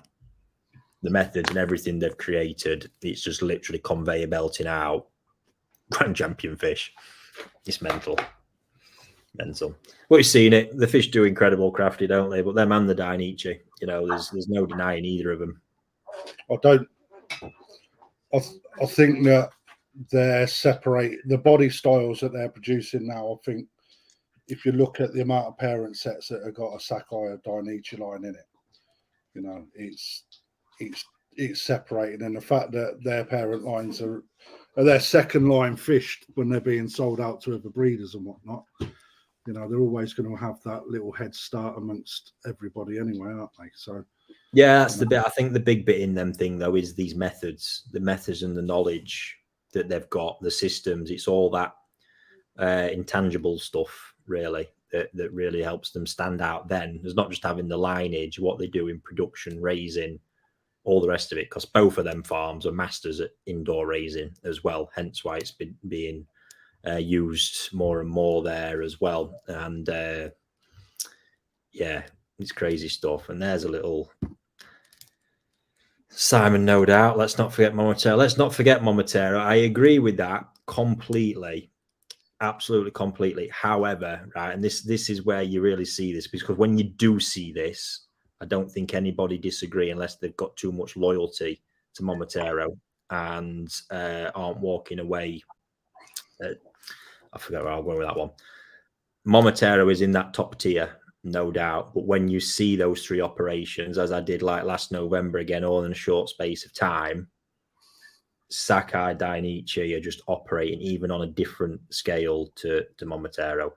The methods and everything they've created, it's just literally conveyor belting out grand champion fish. It's mental. Mental. But you've seen it. The fish do incredible crafty, don't they? But them and the Dainichi, you know, there's no denying either of them. I think that they're separate. The body styles that they're producing now, I think, if you look at the amount of parent sets that have got a Sakai or Dainichi line in it, you know, it's separated, and the fact that their parent lines are their second line fished when they're being sold out to other breeders and whatnot. You know, they're always going to have that little head start amongst everybody anyway, aren't they? So yeah, that's the bit. I think the big bit in them thing though is these methods, the methods and the knowledge that they've got, the systems. It's all that intangible stuff really that really helps them stand out. Then there's not just having the lineage, what they do in production, raising, all the rest of it, because both of them farms are masters at indoor raising as well. Hence why it's been being used more and more there as well. And yeah, it's crazy stuff. And there's a little Simon, no doubt. Let's not forget Momotaro. Let's not forget Momotaro. I agree with that completely. Absolutely, completely. However, right, and this is where you really see this, because when you do see this, I don't think anybody disagree unless they've got too much loyalty to Momotaro and aren't walking away. I forget where I'll go with that one. Momotaro is in that top tier, no doubt. But when you see those three operations, as I did like last November again, all in a short space of time, Sakai, Dainichi are just operating even on a different scale to Momotaro.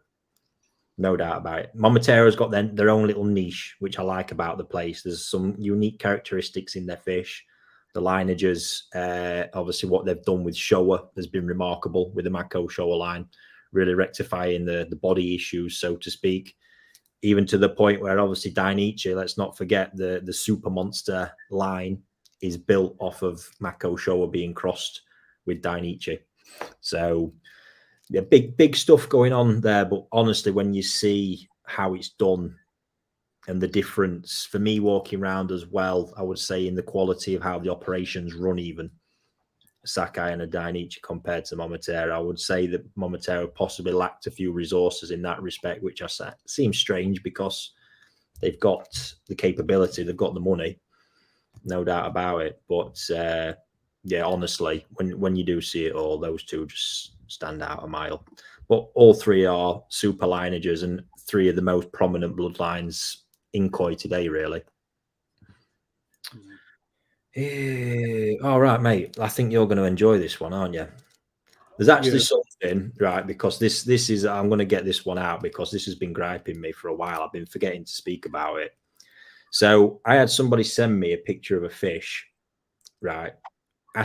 No doubt about it. Momotaro's got their own little niche, which I like about the place. There's some unique characteristics in their fish. The lineages, obviously what they've done with Showa has been remarkable with the Mako Showa line, really rectifying the body issues, so to speak, even to the point where obviously Dainichi, let's not forget the Super Monster line is built off of Mako Showa being crossed with Dainichi. So yeah, big stuff going on there. But honestly, when you see how it's done and the difference for me walking around as well, I would say in the quality of how the operations run, even Sakai and a Dainichi compared to Momotaro, I would say that Momotaro possibly lacked a few resources in that respect, which I seems strange because they've got the capability, they've got the money, no doubt about it. But yeah, honestly, when you do see it all, those two just stand out a mile. But all three are super lineages and three of the most prominent bloodlines in koi today, really. All right, mate. I think you're going to enjoy this one, aren't you? There's actually something, right? Because this is, I'm going to get this one out because this has been griping me for a while. I've been forgetting to speak about it. So I had somebody send me a picture of a fish, right?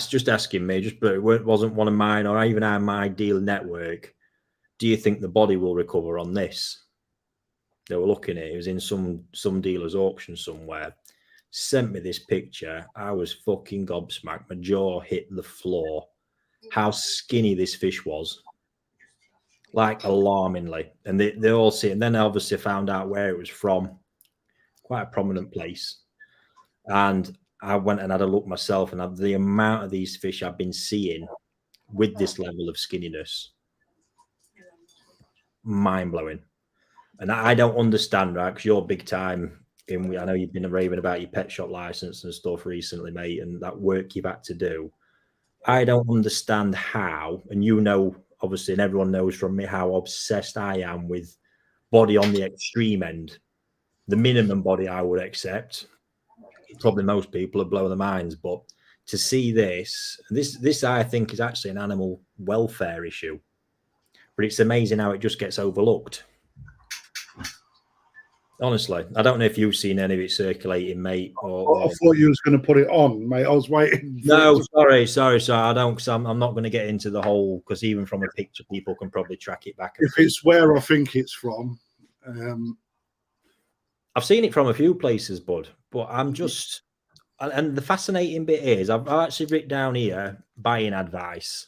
Just asking me, but it wasn't one of mine or even my dealer network. Do you think the body will recover on this? They were looking at it. It was in some dealer's auction somewhere. Sent me this picture. I was fucking gobsmacked. My jaw hit the floor. How skinny this fish was. Like alarmingly. And they all see it. And then I obviously found out where it was from. Quite a prominent place. And I went and had a look myself, and the amount of these fish I've been seeing with this level of skinniness, mind-blowing. And I don't understand, right? Because you're big time I know you've been raving about your pet shop license and stuff recently, mate, and that work you've had to do. I don't understand how, and you know, obviously, and everyone knows from me how obsessed I am with body on the extreme end. The minimum body I would accept. Probably most people are blowing their minds, but to see this I think is actually an animal welfare issue. But it's amazing how it just gets overlooked. Honestly, I don't know if you've seen any of it circulating, mate. I thought you was going to put it on, mate. I was waiting. No, sorry. I don't. Cause I'm not going to get into the whole, because even from a picture, people can probably track it back. If it's where I think it's from, I've seen it from a few places, bud. But I'm just, and the fascinating bit is, I've actually written down here buying advice.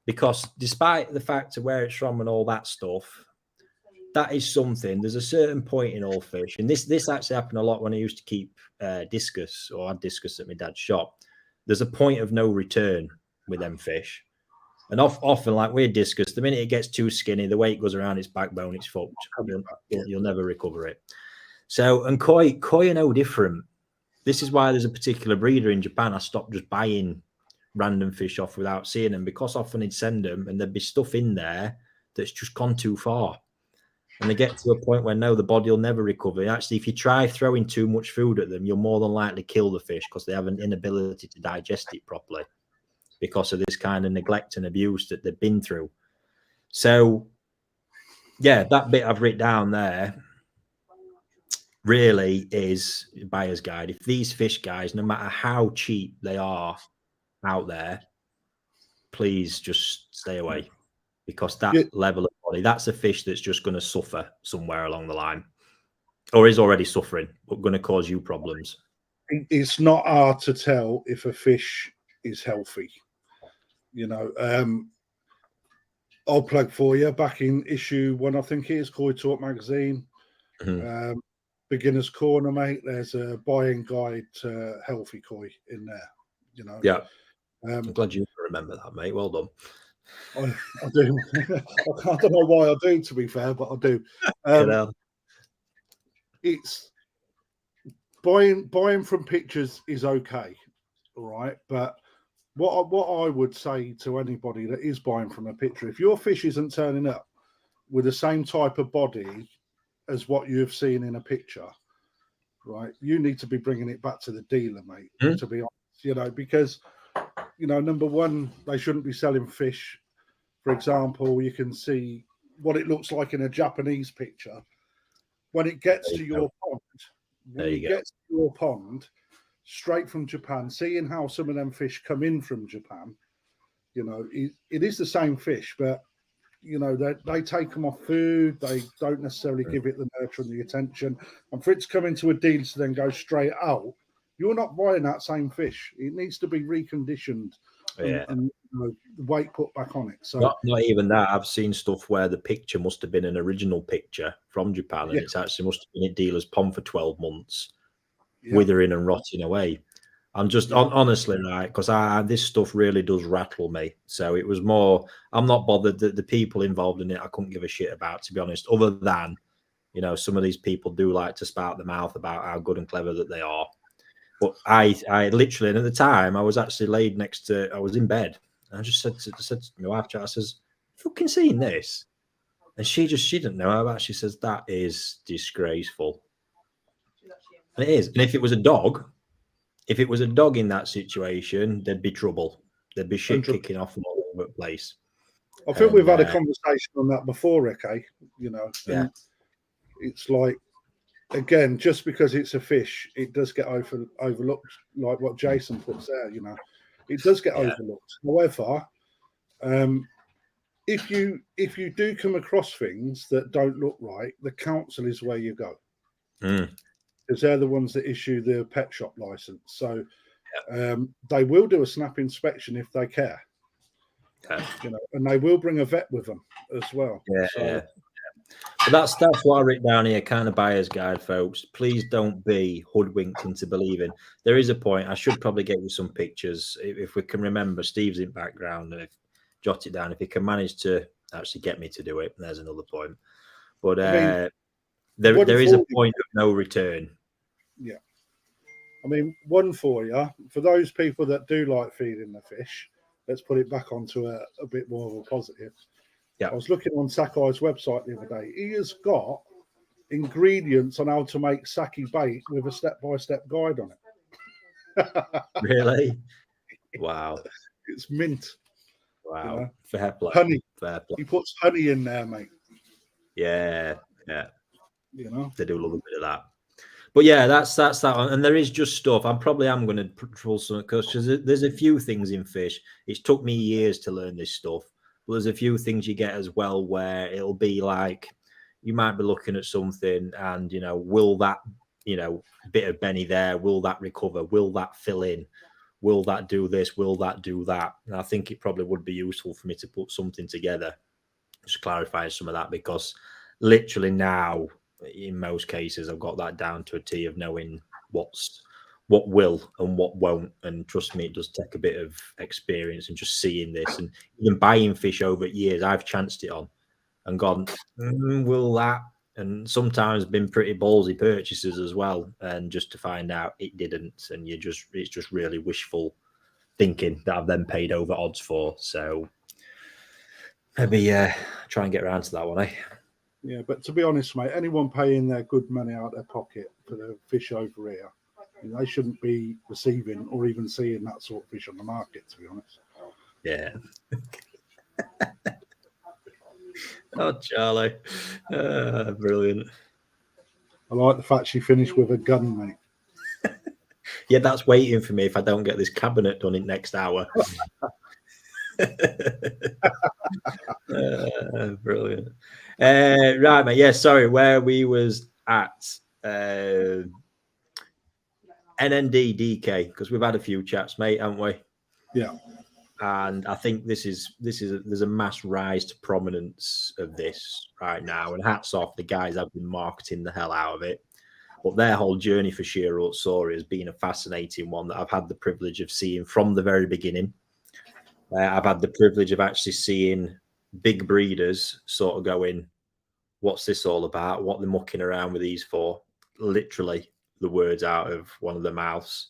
because despite the fact of where it's from and all that stuff, that is something. There's a certain point in all fish, and this actually happened a lot when I used to keep discus, or had discus at my dad's shop. There's a point of no return with them fish. And often, like weird discus, the minute it gets too skinny, the weight goes around its backbone, it's fucked. You'll never recover it. So, and koi are no different. This is why there's a particular breeder in Japan. I stopped just buying random fish off without seeing them, because often he'd send them and there'd be stuff in there that's just gone too far. And they get to a point where, no, the body will never recover. Actually, if you try throwing too much food at them, you'll more than likely kill the fish, because they have an inability to digest it properly, because of this kind of neglect and abuse that they've been through. So, yeah, that bit I've written down there really is buyer's guide. If these fish guys, no matter how cheap they are out there, please just stay away, because that level of body, that's a fish that's just going to suffer somewhere along the line, or is already suffering, but going to cause you problems. It's not hard to tell if a fish is healthy. You know, I'll plug for you. Back in issue 1, I think it is, Koi Talk magazine, Beginner's Corner, mate. There's a buying guide to healthy koi in there. You know, yeah. I'm glad you remember that, mate. Well done. I do. I don't know why I do, to be fair, but I do. It's buying from pictures is okay, all right, but what I would say to anybody that is buying from a picture, if your fish isn't turning up with the same type of body as what you've seen in a picture, right, you need to be bringing it back to the dealer, mate, to be honest, you know, because, you know, number one, they shouldn't be selling fish. For example, you can see what it looks like in a Japanese picture. When it gets to your pond, straight from Japan, seeing how some of them fish come in from Japan, you know, it is the same fish, but, you know, they take them off food. They don't necessarily give it the nurture and the attention. And for it to come into a deal to then go straight out, you're not buying that same fish. It needs to be reconditioned and you know, the weight put back on it. So not even that. I've seen stuff where the picture must have been an original picture from Japan, and it's actually must have been at dealer's pond for 12 months. Withering and rotting away. I'm just honestly, right, because this stuff really does rattle me. So it was more, I'm not bothered that the people involved in it, I couldn't give a shit about, to be honest, other than, you know, some of these people do like to spout the mouth about how good and clever that they are. But I literally, and at the time, I was actually laid next to, I was in bed, and I just said to my wife, I says, fucking seen this? And she didn't know about. She says, that is disgraceful. And it is. And if it was a dog in that situation, there'd be trouble. There'd be shit kicking off from all over the place. I think we've had a conversation on that before, Ricky. You know, it's like, again, just because it's a fish, it does get overlooked, like what Jason puts there. You know, it does get overlooked. However, if you do come across things that don't look right, the council is where you go. Because they're the ones that issue the pet shop license. So they will do a snap inspection if they care. You know, and they will bring a vet with them as well. But that's what I written down here, kind of buyer's guide, folks. Please don't be hoodwinked into believing. There is a point. I should probably get you some pictures if we can remember. Steve's in background, and jot it down. If he can manage to actually get me to do it, there's another point. But there is a point of no return. Yeah. I mean, one for you, for those people that do like feeding the fish, let's put it back onto a bit more of a positive. I was looking on Sakai's website the other day. He has got ingredients on how to make sake bait with a step-by-step guide on it. Really? Wow. It's mint. Wow. You know? Fair play. Honey. Fair play. He puts honey in there, mate. Yeah. You know, they do love a bit of that. But yeah, that's that one. And there is just stuff. I'm going to pull some, because there's a few things in fish. It's took me years to learn this stuff. But there's a few things you get as well where it'll be like, you might be looking at something and, you know, will that, you know, bit of Benny there, will that recover? Will that fill in? will that do this? Will that do that? And I think it probably would be useful for me to put something together, just clarifying some of that, because literally now, in most cases, I've got that down to a T of knowing what will and what won't. And trust me, it does take a bit of experience and just seeing this, and even buying fish over years. I've chanced it on and gone, will that? And sometimes been pretty ballsy purchases as well, and just to find out it didn't, and it's just really wishful thinking that I've then paid over odds for. So maybe try and get around to that one, eh? Yeah, but to be honest, mate, anyone paying their good money out of their pocket for the fish over here, they shouldn't be receiving or even seeing that sort of fish on the market, to be honest. Yeah. Oh, Charlie. Brilliant. I like the fact she finished with a gun, mate. Yeah, that's waiting for me if I don't get this cabinet done in next hour. Brilliant. Right, mate. Yeah, sorry, where we was at NND DK, because we've had a few chats, mate, haven't we? Yeah. And I think there's a mass rise to prominence of this right now, and hats off, the guys have been marketing the hell out of it. But their whole journey for Shearwater Sauri has been a fascinating one that I've had the privilege of seeing from the very beginning. I've had the privilege of actually seeing big breeders sort of going, what's this all about? What they're mucking around with these for? Literally the words out of one of their mouths,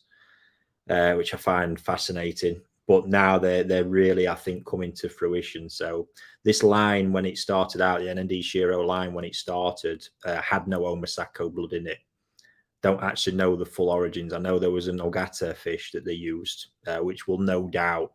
which I find fascinating. But now they're really, I think, coming to fruition. So this line, when it started out, the NND Shiro line, when it started, had no Omasako blood in it. Don't actually know the full origins. I know there was an Ogata fish that they used, which will no doubt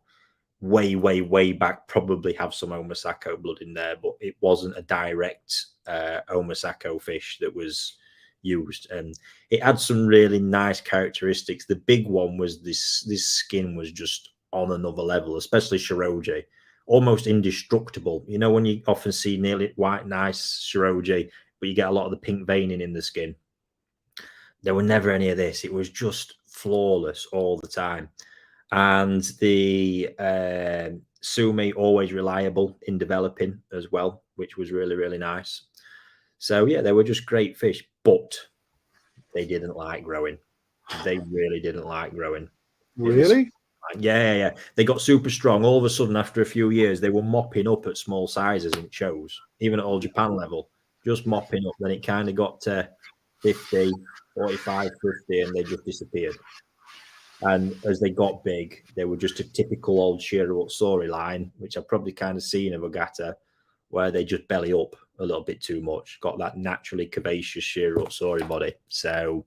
way back probably have some Omasako blood in there, but it wasn't a direct Omasako fish that was used, and it had some really nice characteristics. The big one was this skin was just on another level, especially Shiroji, almost indestructible. You know, when you often see nearly white nice Shiroji, but you get a lot of the pink veining in the skin. There were never any of this. It was just flawless all the time. And the Sumi, always reliable in developing as well, which was really, really nice. So, yeah, they were just great fish, but they didn't like growing. They really didn't like growing. Really? Yeah. They got super strong. All of a sudden, after a few years, they were mopping up at small sizes in shows, even at All Japan level, just mopping up. Then it kind of got to 50, 45, 50, and they just disappeared. And as they got big, they were just a typical old Shearwater Sauri line, which I've probably kind of seen of Ogata, where they just belly up a little bit too much, got that naturally curvaceous Shearwater Sauri body. So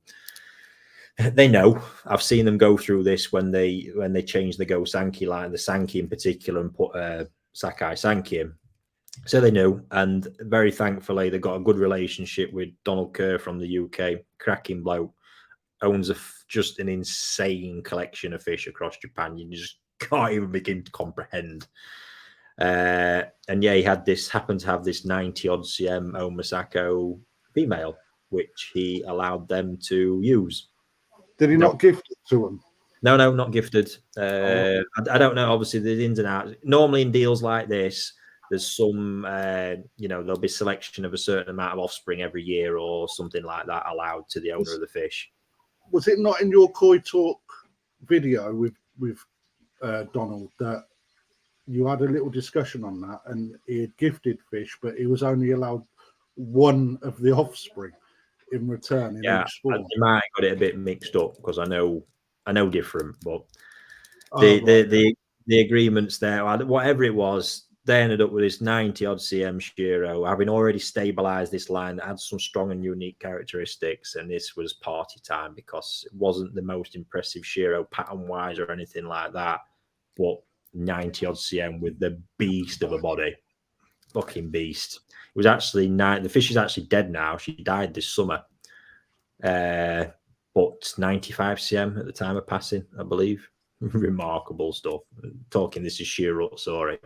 they know. I've seen them go through this when they changed the Go Sankey line, the Sankey in particular, and put Sakai Sankey in. So they knew, and very thankfully they got a good relationship with Donald Kerr from the UK, cracking bloke, owns just an insane collection of fish across Japan. You just can't even begin to comprehend. And yeah, he happened to have this 90 odd cm Omasako female, which he allowed them to use. Did he not gift it to them? No, not gifted. I don't know. Obviously, the ins and outs. Normally, in deals like this, there's some, there'll be selection of a certain amount of offspring every year or something like that allowed to the owner of the fish. Was it not in your Koi Talk video with Donald that you had a little discussion on that, and he had gifted fish, but he was only allowed one of the offspring in return in each spawn? I might have got it a bit mixed up because I know different, but the agreements there, whatever it was, they ended up with this 90 odd cm Shiro, having already stabilized this line that had some strong and unique characteristics, and this was party time because it wasn't the most impressive Shiro pattern wise or anything like that, but 90 odd cm with the beast of a body, fucking beast. It was actually the fish is actually dead now. She died this summer, but 95 cm at the time of passing, I believe. Remarkable stuff. Talking, this is Shearwater Sauri.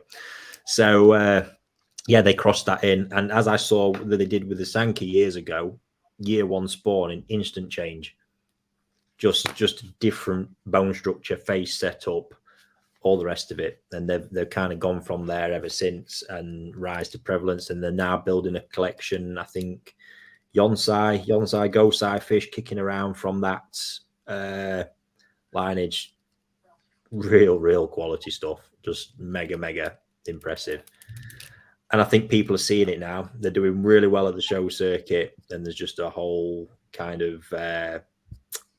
So they crossed that in, and as I saw that they did with the Sankey years ago, year one spawn in instant change, just a different bone structure, face setup, all the rest of it. And they've kind of gone from there ever since and rise to prevalence. And they're now building a collection. I think Yonsei Gosei fish kicking around from that lineage. Real quality stuff. Just mega impressive. And I think people are seeing it now. They're doing really well at the show circuit. And there's just a whole kind of,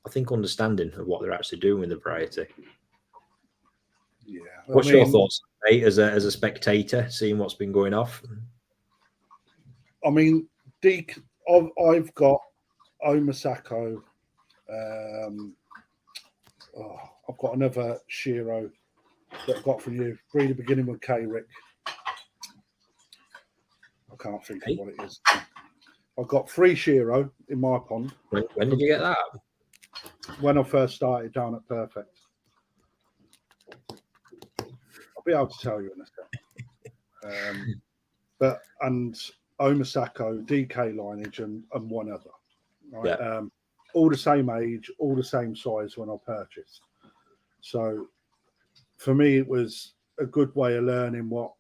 I think, understanding of what they're actually doing with the variety. Yeah. What's your thoughts, mate, as a spectator, seeing what's been going off? I mean, I've got Omasako. I've got another Shiro that I got from you. Breeder beginning with K, Rick. I can't think of what it is. I've got 3 Shiro in my pond. When did you get that? When I first started down at Perfect. I'll be able to tell you in a second. And Omasako, DK lineage, and one other. Right? Yeah. All the same age, all the same size when I purchased. So for me, it was a good way of learning what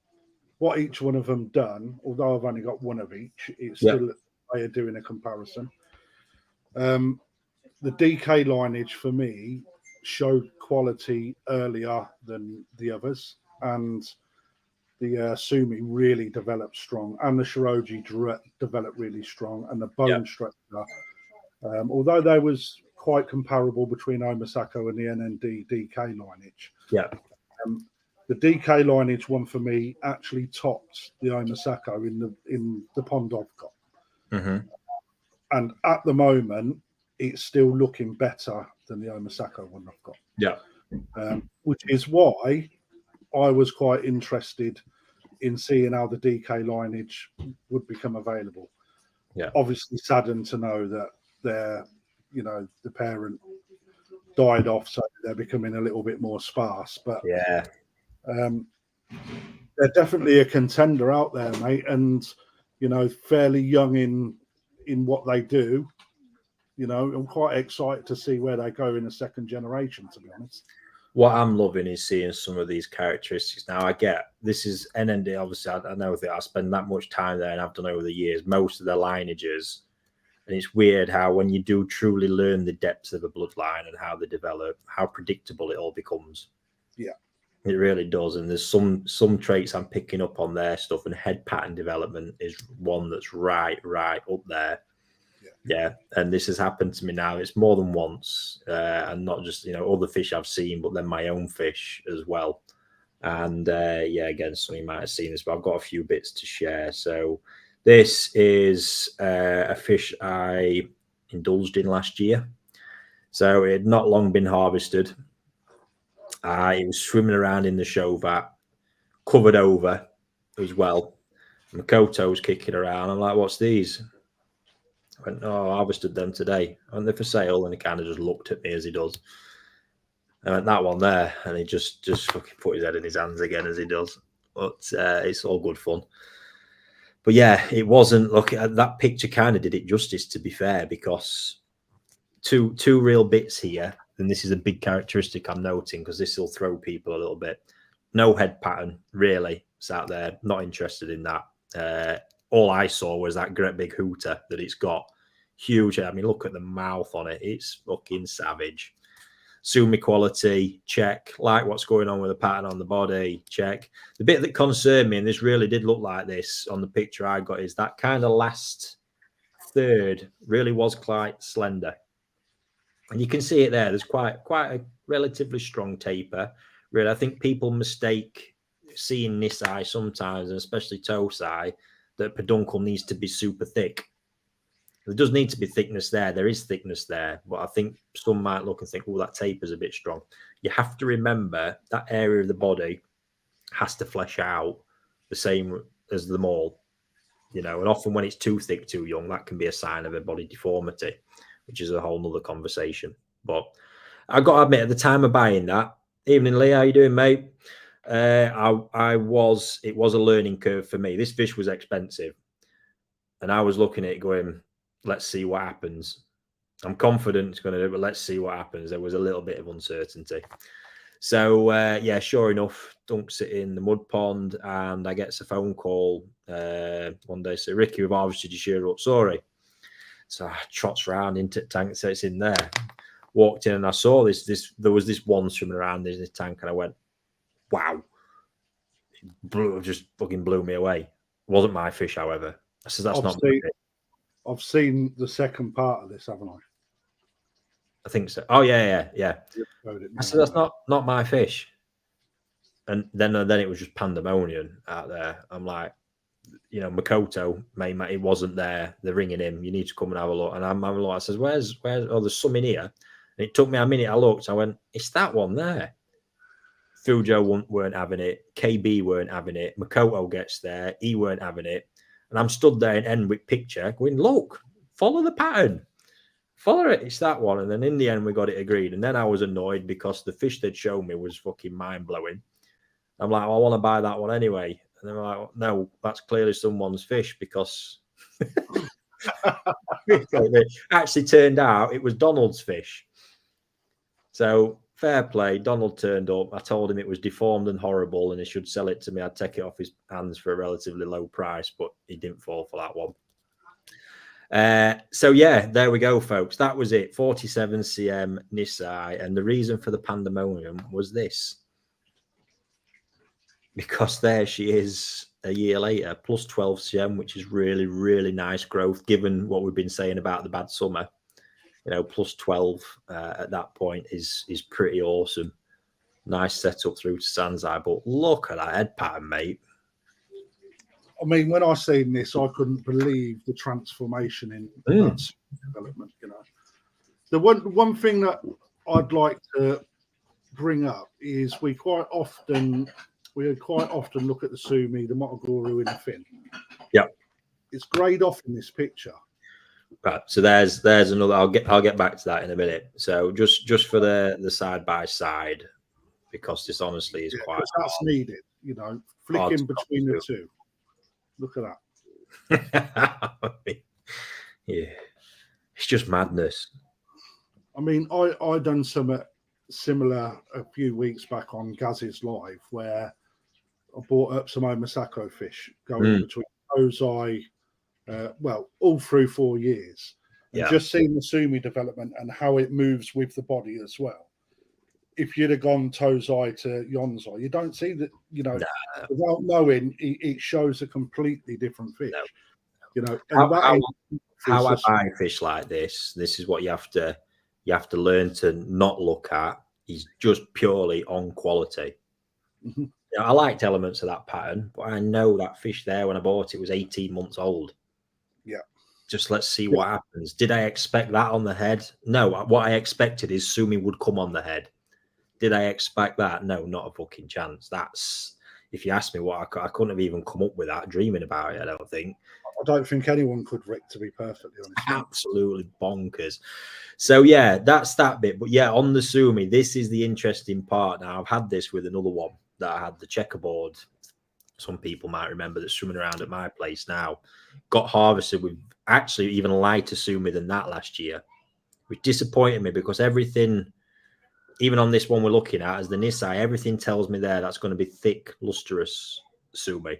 each one of them done. Although I've only got one of each, it's still a way of doing a comparison. The DK lineage for me showed quality earlier than the others, and the Sumi really developed strong, and the Shiroji developed really strong, and the bone structure, although there was quite comparable between Omasako and the NND DK lineage. Yeah. The DK lineage one for me actually topped the Omasako in the pond I've got. Mm-hmm. And at the moment, it's still looking better than the Omasako one I've got. Yeah. Which is why I was quite interested in seeing how the DK lineage would become available. Yeah. Obviously saddened to know that the parent died off, so they're becoming a little bit more sparse. But yeah, they're definitely a contender out there, mate, and fairly young in what they do. I'm quite excited to see where they go in a second generation, to be honest. What I'm loving is seeing some of these characteristics. Now, I get this is NND. Obviously, I know that I spend that much time there, and I've done over the years most of their lineages. And it's weird how when you do truly learn the depths of a bloodline and how they develop, how predictable it all becomes. Yeah, it really does. And there's some traits I'm picking up on their stuff, and head pattern development is one that's right up there. Yeah, and this has happened to me now. It's more than once, and not just other fish I've seen, but then my own fish as well. And again, some of you might have seen this, but I've got a few bits to share. So this is a fish I indulged in last year. So it had not long been harvested. It was swimming around in the show vat, covered over as well. Makoto's kicking around. I'm like, what's these? I went, I harvested them today. Aren't they for sale? And he kind of just looked at me as he does. I went, that one there. And he just fucking put his head in his hands again as he does. But it's all good fun. But yeah, it wasn't. Look, that picture kind of did it justice, to be fair, because two real bits here. And this is a big characteristic I'm noting, because this will throw people a little bit. No head pattern, really. It's out there. Not interested in that. All I saw was that great big hooter that it's got. Huge. I mean, look at the mouth on it. It's fucking savage. Sumi quality, check. Like what's going on with the pattern on the body, check. The bit that concerned me, and this really did look like this on the picture I got, is that kind of last third really was quite slender. And you can see it there. There's quite a relatively strong taper. Really, I think people mistake seeing Nisai sometimes, and especially Tosai, that peduncle needs to be super thick. There does need to be thickness there. There is thickness there, but I think some might look and think, oh, that taper's a bit strong. You have to remember that area of the body has to flesh out the same as them all, and often when it's too thick, too young, that can be a sign of a body deformity, which is a whole nother conversation. But I got to admit, at the time of buying that, evening Lee, how you doing, mate? It was a learning curve for me. This fish was expensive, and I was looking at it going, let's see what happens. I'm confident it's going to do, but let's see what happens. There was a little bit of uncertainty. So, yeah, sure enough, dunks it in the mud pond, and I get a phone call one day. So, Ricky, we've harvested your shear up, sorry. So I trots round into the tank, so it's in there. Walked in and I saw this. There was this one swimming around in this tank, and I went, wow. Just fucking blew me away. It wasn't my fish, however. I said, that's not my fish. I've seen the second part of this, haven't I? I think so. Oh, yeah. I said, that's not my fish. And then it was just pandemonium out there. I'm like, you know, Makoto, mate, it wasn't there. They're ringing him. You need to come and have a look. And I'm having a look. I says, where's? Oh, there's some in here. And it took me a minute. I looked. I went, it's that one there. Fujo weren't having it. KB weren't having it. Makoto gets there. He weren't having it. And I'm stood there in Enwick picture going, look, follow the pattern. Follow it. It's that one. And then in the end, we got it agreed. And then I was annoyed because the fish they'd shown me was fucking mind-blowing. I'm like, well, I want to buy that one anyway. And they're like, no, that's clearly someone's fish because it actually turned out it was Donald's fish. So fair play. Donald turned up. I told him it was deformed and horrible and he should sell it to me. I'd take it off his hands for a relatively low price, but he didn't fall for that one. So yeah, there we go, folks. That was it. 47 cm Nisai. And the reason for the pandemonium was this. Because there she is a year later, plus 12 cm, which is really, really nice growth, given what we've been saying about the bad summer. You know, plus 12 at that point is pretty awesome. Nice setup through to Sanzai, but look at that head pattern, mate. I mean, when I seen this, I couldn't believe the transformation in that development. You know, the one thing that I'd like to bring up is we quite often look at the Sumi, the Motoguru in the fin. Yeah, it's grayed off in this picture. Right. So there's another. I'll get back to that in a minute. So just for the side by side, because this honestly is quite. That's needed. You know, flicking between the two. Look at that. Yeah, it's just madness. I mean, I done some similar a few weeks back on Gaz's live where I brought up some Omasako fish going between Ozai, all through 4 years. And just seeing the Sumi development and how it moves with the body as well. If you'd have gone Tozai to Yonzai, you don't see that, you know, without knowing, it shows a completely different fish. No. You know, and how I buy fish like this is what you have to learn to not look at. Is just purely on quality. You know, I liked elements of that pattern, but I know that fish there when I bought it was 18 months old. Yeah. Just let's see what happens. Did I expect that on the head? No. What I expected is Sumi would come on the head. Did I expect that? No, not a fucking chance. That's, if you ask me what I couldn't have even come up with that dreaming about it, I don't think. I don't think anyone could, Rick, to be perfectly honest. Absolutely bonkers. So, yeah, that's that bit. But, yeah, on the Sumi, this is the interesting part. Now, I've had this with another one that I had, the checkerboard. Some people might remember that's swimming around at my place now. Got harvested with actually even lighter Sumi than that last year, which disappointed me because everything, even on this one we're looking at as the Nisai, everything tells me there that's going to be thick, lustrous Sumi.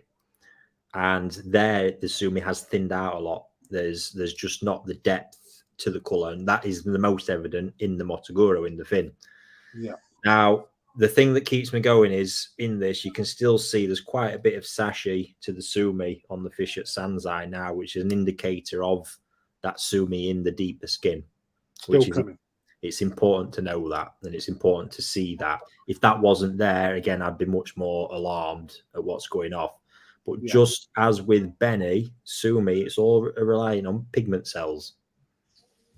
And there, the Sumi has thinned out a lot. There's just not the depth to the colour, and that is the most evident in the Motoguro, in the fin. Yeah. Now, the thing that keeps me going is in this, you can still see there's quite a bit of sashi to the Sumi on the fish at Sanzai now, which is an indicator of that Sumi in the deeper skin. Still coming. It's important to know that, and it's important to see that. If that wasn't there, again, I'd be much more alarmed at what's going off. But just as with Benny, Sumi, it's all relying on pigment cells.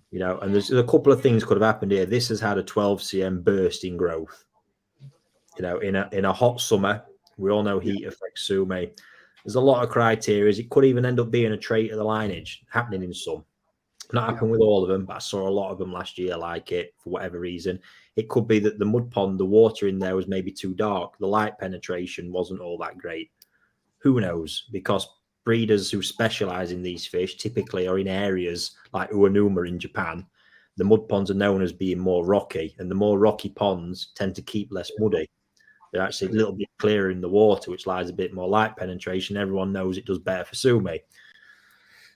You know, and there's a couple of things could have happened here. This has had a 12 cm burst in growth. You know, in a hot summer, we all know heat affects Sumi. There's a lot of criteria. It could even end up being a trait of the lineage, happening in some. Not happened with all of them, but I saw a lot of them last year like it for whatever reason. It could be that the mud pond, the water in there was maybe too dark. The light penetration wasn't all that great. Who knows? Because breeders who specialize in these fish typically are in areas like Uenuma in Japan The mud ponds are known as being more rocky, and the more rocky ponds tend to keep less muddy. They're actually a little bit clearer in the water, which lies a bit more light penetration. Everyone knows it does better for sumi.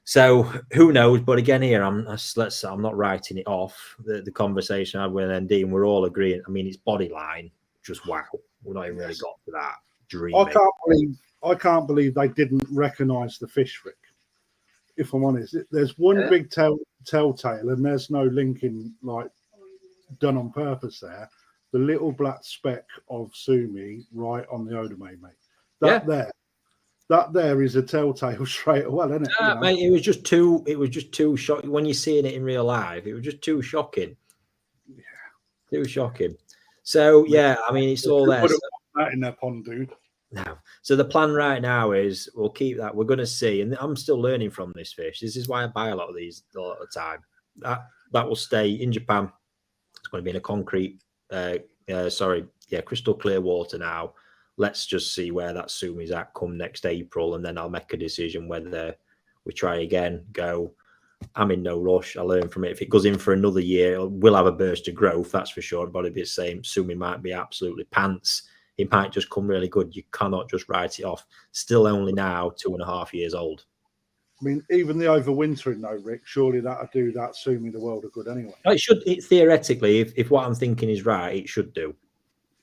So who knows? But again, here I'm not writing it off. The conversation I had with ND, and we're all agreeing. I mean, it's body line, just wow. We're not even really got to that dream. I can't believe they didn't recognise the fish, Rick. If I'm honest, there's one big telltale, and there's no linking like done on purpose there. The little black speck of sumi right on the odome, mate. That there is a telltale straight away, isn't it? Yeah, mate, it was just too shocking when you're seeing it in real life. It was just too shocking. Yeah, too shocking. So yeah, I mean, it's all there. That in their pond, dude. No. So the plan right now is we'll keep that. We're going to see, and I'm still learning from this fish. This is why I buy a lot of these a lot of the time. That will stay in Japan. It's going to be in a concrete, crystal clear water now. Let's just see where that sumi's at come next April, and then I'll make a decision whether we try again. Go. I'm in no rush. I learn from it. If it goes in for another year, we'll have a burst of growth. That's for sure. But it'll be the same. Sumi might be absolutely pants. It might just come really good. You cannot just write it off. Still only now 2.5 years old. I mean, even the overwintering though, Rick, surely that'll do that sumi the world of good anyway. It should. Theoretically, if what I'm thinking is right, it should do.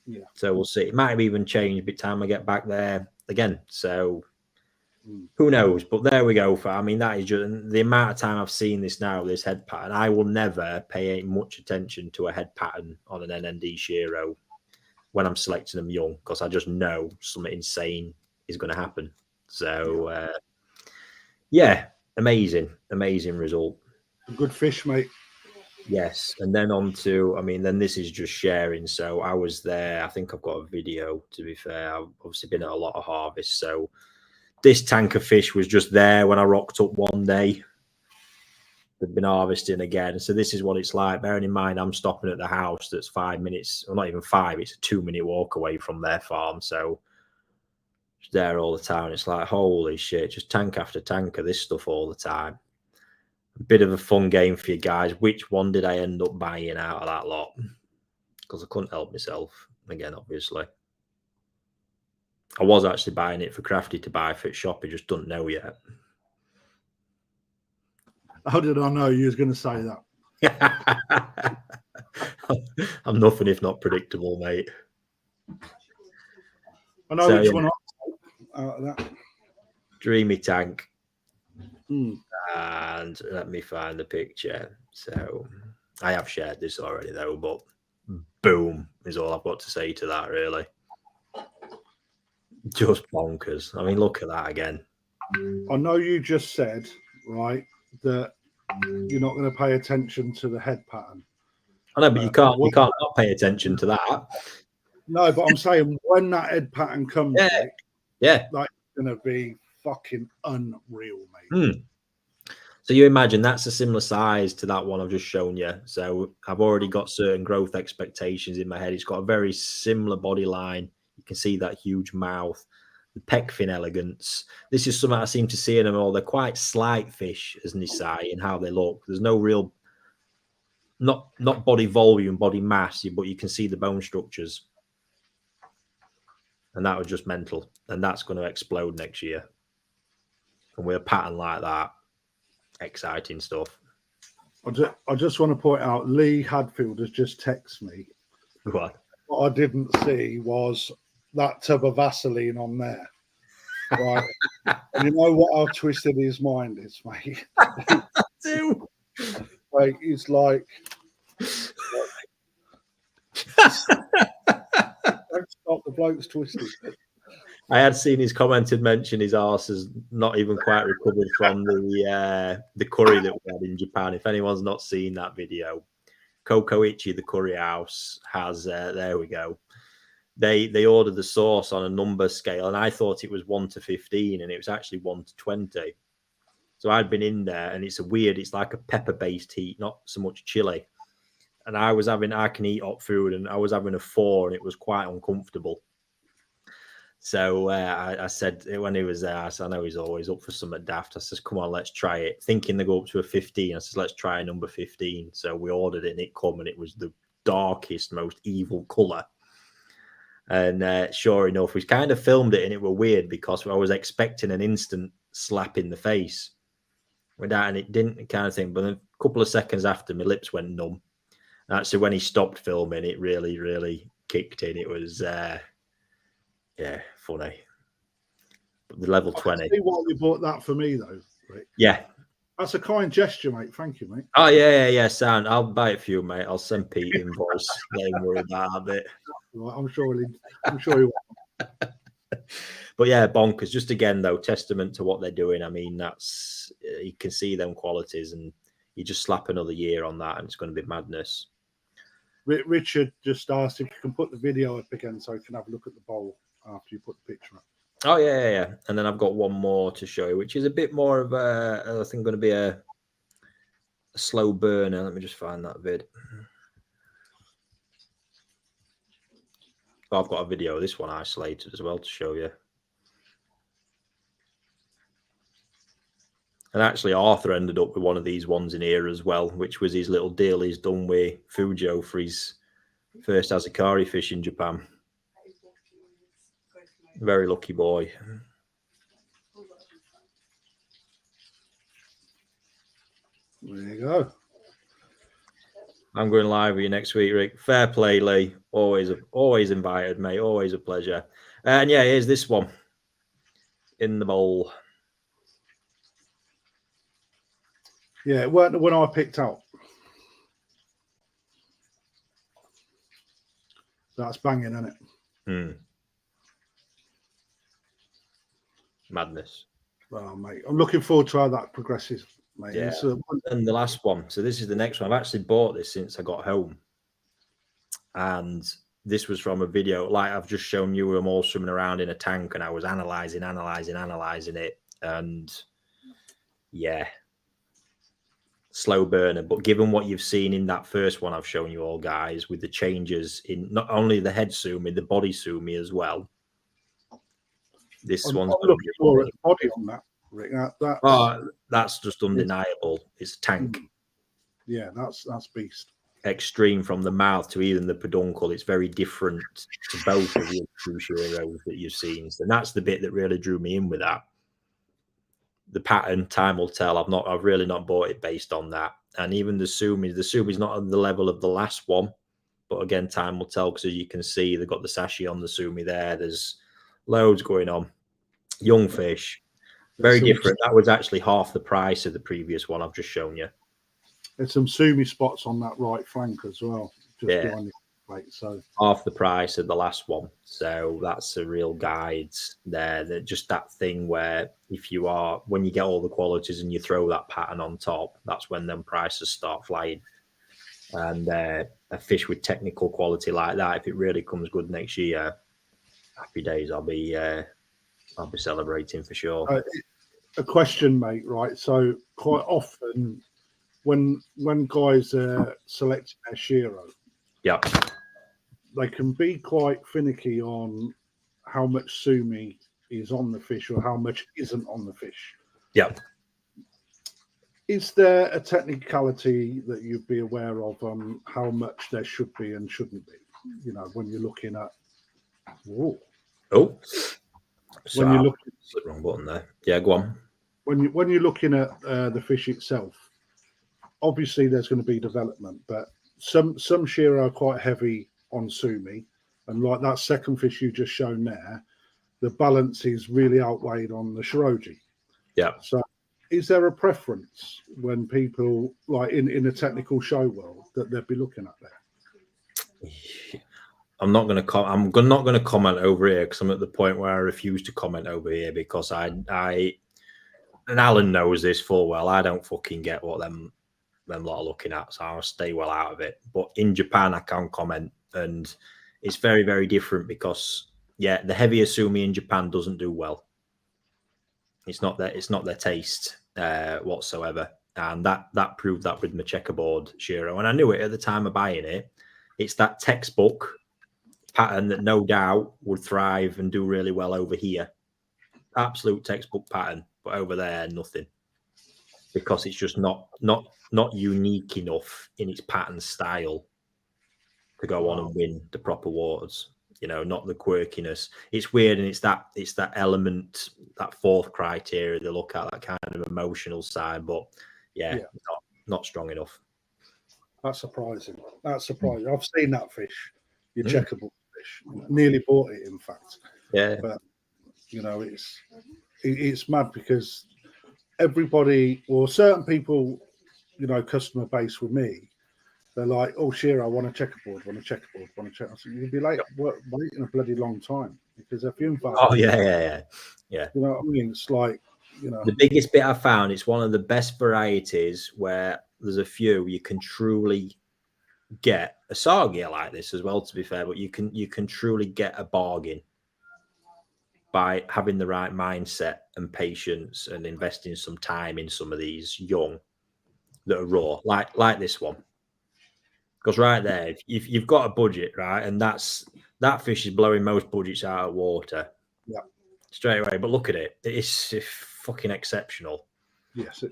Yeah. So we'll see. It might even change by the time I get back there again. So who knows? But there we go. I mean, that is just the amount of time I've seen this now, this head pattern. I will never pay much attention to a head pattern on an NND Shiro when I'm selecting them young, because I just know something insane is going to happen. So, amazing result. A good fish, mate. Yes. And then on to, then this is just sharing. So I was there. I think I've got a video, to be fair. I've obviously been at a lot of harvests. So this tank of fish was just there when I rocked up one day. They've been harvesting again. So this is what it's like. Bearing in mind, I'm stopping at the house that's 5 minutes, or not even 5, it's a 2-minute walk away from their farm. So it's there all the time. It's like, holy shit, just tank after tank of this stuff all the time. A bit of a fun game for you guys. Which one did I end up buying out of that lot? Because I couldn't help myself. Again, obviously. I was actually buying it for Crafty to buy for its shop. He just doesn't know yet. How did I know you was going to say that? I'm nothing if not predictable, mate. I know which one out of that. Dreamy tank. Mm. And let me find the picture. So I have shared this already, though, but boom is all I've got to say to that, really. Just bonkers. I mean, look at that again. I know you just said, right, that you're not going to pay attention to the head pattern. I know, but you can't not pay attention to that. No, but I'm saying when that head pattern comes, like, it's going to be fucking unreal, mate. So you imagine that's a similar size to that one I've just shown you. So I've already got certain growth expectations in my head. It's got a very similar body line. You can see that huge mouth, the pec fin elegance. This is something I seem to see in them all. They're quite slight fish, as Nisai, in how they look. There's no real, not body volume, body mass, but you can see the bone structures. And that was just mental. And that's going to explode next year. And with a pattern like that, exciting stuff. I just want to point out, Lee Hadfield has just texted me. What I didn't see was that tub of Vaseline on there. Right. And you know what how twisted his mind is, mate? I do. Like, he's like don't stop, the bloke's twisted. I had seen his comment had mentioned his arse has not even quite recovered from the curry that we had in Japan. If anyone's not seen that video, Kokoichi, the curry house, has there we go. They ordered the sauce on a number scale, and I thought it was 1 to 15, and it was actually 1 to 20. So I'd been in there, and it's like a pepper-based heat, not so much chili. And I can eat hot food, and I was having a 4, and it was quite uncomfortable. So I said when he was there, I said, I know he's always up for something daft. I says, come on, let's try it. Thinking they go up to a 15. I says, let's try a number 15. So we ordered it and it come and it was the darkest, most evil colour. And sure enough, we kind of filmed it and it were weird because I was expecting an instant slap in the face. Went out and it didn't, kind of thing. But a couple of seconds after, my lips went numb. And actually, when he stopped filming, it really, really kicked in. It was, yeah, funny. But the level 20. I see why you bought that for me, though, Rick. Yeah. That's a kind gesture, mate. Thank you, mate. Oh, yeah, Sam. I'll buy it for you, mate. I'll send Pete invoice. Let him worry about that bit. I'm sure he will. But yeah, bonkers. Just again, though, testament to what they're doing. I mean, that's you can see them qualities, and you just slap another year on that, and it's going to be madness. Richard just asked if you can put the video up again so I can have a look at the bowl after you put the picture up. Oh, yeah. And then I've got one more to show you, which is a bit more of I think, going to be a slow burner. Let me just find that vid. Oh, I've got a video of this one isolated as well to show you. And actually, Arthur ended up with one of these ones in here as well, which was his little deal he's done with Fujo for his first Azakari fish in Japan. Very lucky boy. There you go. I'm going live with you next week, Rick. Fair play, Lee. Always invited, mate. Always a pleasure. And yeah, here's this one in the bowl. Yeah, it weren't the one I picked out. That's banging, isn't it? Madness. Well, mate, I'm looking forward to how that progresses, mate. Yeah. And the last one. So this is the next one. I've actually bought this since I got home. And this was from a video, like I've just shown you, I'm all swimming around in a tank and I was analysing it. And yeah, slow burner. But given what you've seen in that first one I've shown you all, guys, with the changes in not only the head sumi, the body sumi as well. This one's looking more at the body on that, Rick. That's just undeniable. It's a tank. Yeah, that's beast. Extreme from the mouth to even the peduncle. It's very different to both of the two Shiros that you've seen. So that's the bit that really drew me in with that. The pattern, time will tell. I've really not bought it based on that. And even the sumi's not on the level of the last one. But again, time will tell, because as you can see, they've got the sashi on the sumi there. There's loads going on. Young fish. Very different. That was actually half the price of the previous one I've just shown you. There's some sumi spots on that right flank as well. Just behind the plate, so half the price of the last one. So that's a real guide there. That just that thing where when you get all the qualities and you throw that pattern on top, that's when them prices start flying. And a fish with technical quality like that, if it really comes good next year, happy days. I'll be celebrating for sure. A question, mate. Right. So quite often, when guys are selecting their Shiro, yeah, they can be quite finicky on how much sumi is on the fish or how much isn't on the fish. Yeah. Is there a technicality that you'd be aware of on how much there should be and shouldn't be? You know, when you're looking at. Whoa. Oh. When you're looking, wrong button there. Yeah, go on. When you're looking at the fish itself, obviously there's going to be development, but some Shiro are quite heavy on sumi, and like that second fish you just shown there, the balance is really outweighed on the shiroji. Yeah. So, is there a preference when people like in a technical show world that they'd be looking at there? I'm not going to comment over here because I'm at the point where I refuse to comment over here because I and Alan knows this full well. I don't fucking get what them lot are looking at, so I'll stay well out of it. But in Japan, I can comment, and it's very, very different because the heavier sumi in Japan doesn't do well. It's not their taste whatsoever, and that proved that with my checkerboard Shiro, and I knew it at the time of buying it. It's that textbook pattern that no doubt would thrive and do really well over here. Absolute textbook pattern, but over there, nothing. Because it's just not unique enough in its pattern style to go on and win the proper awards. You know, not the quirkiness. It's weird, and it's that element, that fourth criteria they look at, that kind of emotional side. But yeah. Not strong enough. That's surprising. I've seen that fish, your checkerboard fish. Nearly bought it, in fact. Yeah. But you know, it's mad because everybody, or certain people, you know, customer base with me, they're like, "Oh, Shearer, I want a checkerboard, want a checkerboard, want a checkerboard." So you'd be like, waiting a bloody long time because they're few and far. Oh yeah. You know what I mean? It's like, you know, the biggest bit I found. It's one of the best varieties where there's a few you can truly get a sargia like this as well. To be fair, but you can truly get a bargain by having the right mindset and patience and investing some time in some of these young that are raw, like this one. Because right there, if you've got a budget, right, and that fish is blowing most budgets out of water, straight away. But look at it; it's fucking exceptional. Yes,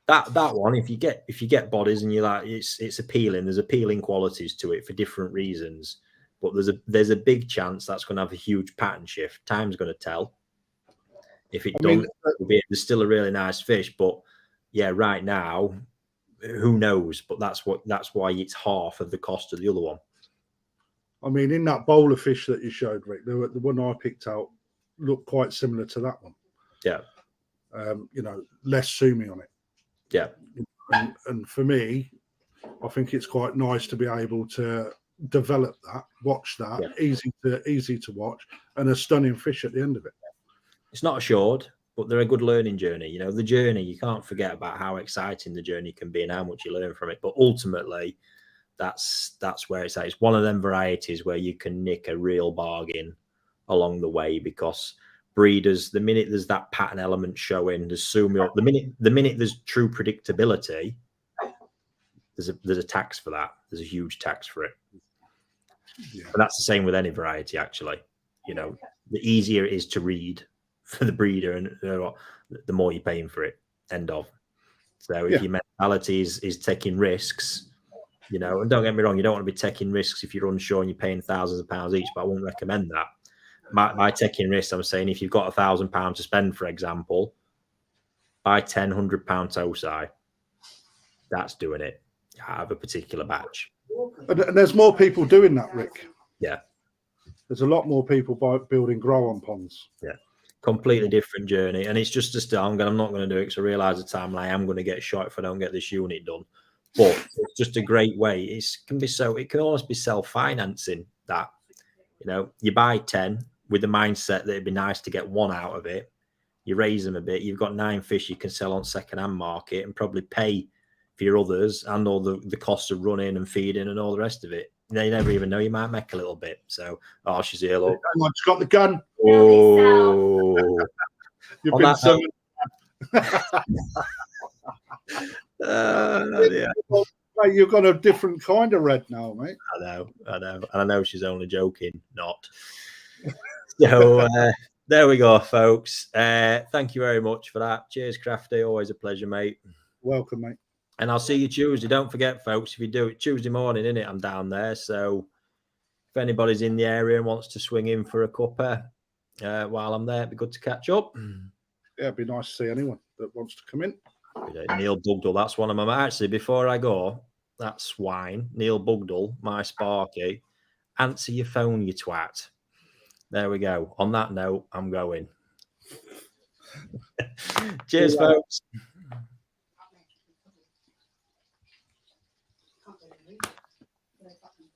that one. If you get bodies and you're like, it's appealing. There's appealing qualities to it for different reasons. But there's a big chance that's going to have a huge pattern shift. Time's going to tell. If it doesn't, there's still a really nice fish. But yeah, right now, who knows? But that's why it's half of the cost of the other one. I mean, in that bowl of fish that you showed, Rick, the one I picked out looked quite similar to that one. Yeah. You know, less sumi on it. Yeah. And for me, I think it's quite nice to be able to develop that, watch that, easy to watch, and a stunning fish at the end of it. It's not assured, but they're a good learning journey. You know, the journey, you can't forget about how exciting the journey can be and how much you learn from it. But ultimately, that's where it's at. It's one of them varieties where you can nick a real bargain along the way, because breeders, the minute there's that pattern element showing, there's sumi up. The minute there's true predictability, there's a tax for that. There's a huge tax for it. Yeah. And that's the same with any variety, actually. You know, the easier it is to read for the breeder, and the more you're paying for it. End of. So if your mentality is taking risks, you know, and don't get me wrong, you don't want to be taking risks if you're unsure and you're paying thousands of pounds each, but I wouldn't recommend that. By taking risks, I'm saying if you've got £1,000 to spend, for example, buy 10 £100 Tosai. That's doing it. Out of a particular batch. And there's more people doing that, Rick. Yeah. There's a lot more people building grow-on ponds. Yeah. Completely different journey. And it's just a start. I'm not going to do it because I realise the time I am going to get shot if I don't get this unit done. But it's just a great way. It can almost be self-financing that. You know, you buy 10 with the mindset that it'd be nice to get one out of it. You raise them a bit. You've got 9 fish you can sell on second-hand market and probably pay for your others and all the costs of running and feeding and all the rest of it. You never even know, you might make a little bit. So, she's here. Look. I just got the gun. Oh, you've been summoned. Yeah. Mate, you've got a different kind of red now, mate. I know. And I know she's only joking, not. So there we go, folks. Thank you very much for that. Cheers, Crafty. Always a pleasure, mate. Welcome, mate. And I'll see you Tuesday. Don't forget, folks, if you do it Tuesday morning, innit? I'm down there. So if anybody's in the area and wants to swing in for a cuppa while I'm there, it'd be good to catch up. Yeah, it'd be nice to see anyone that wants to come in. Neil Bugdall, that's one of them. Actually, before I go, that swine, Neil Bugdall, my Sparky, answer your phone, you twat. There we go. On that note, I'm going. Cheers, folks.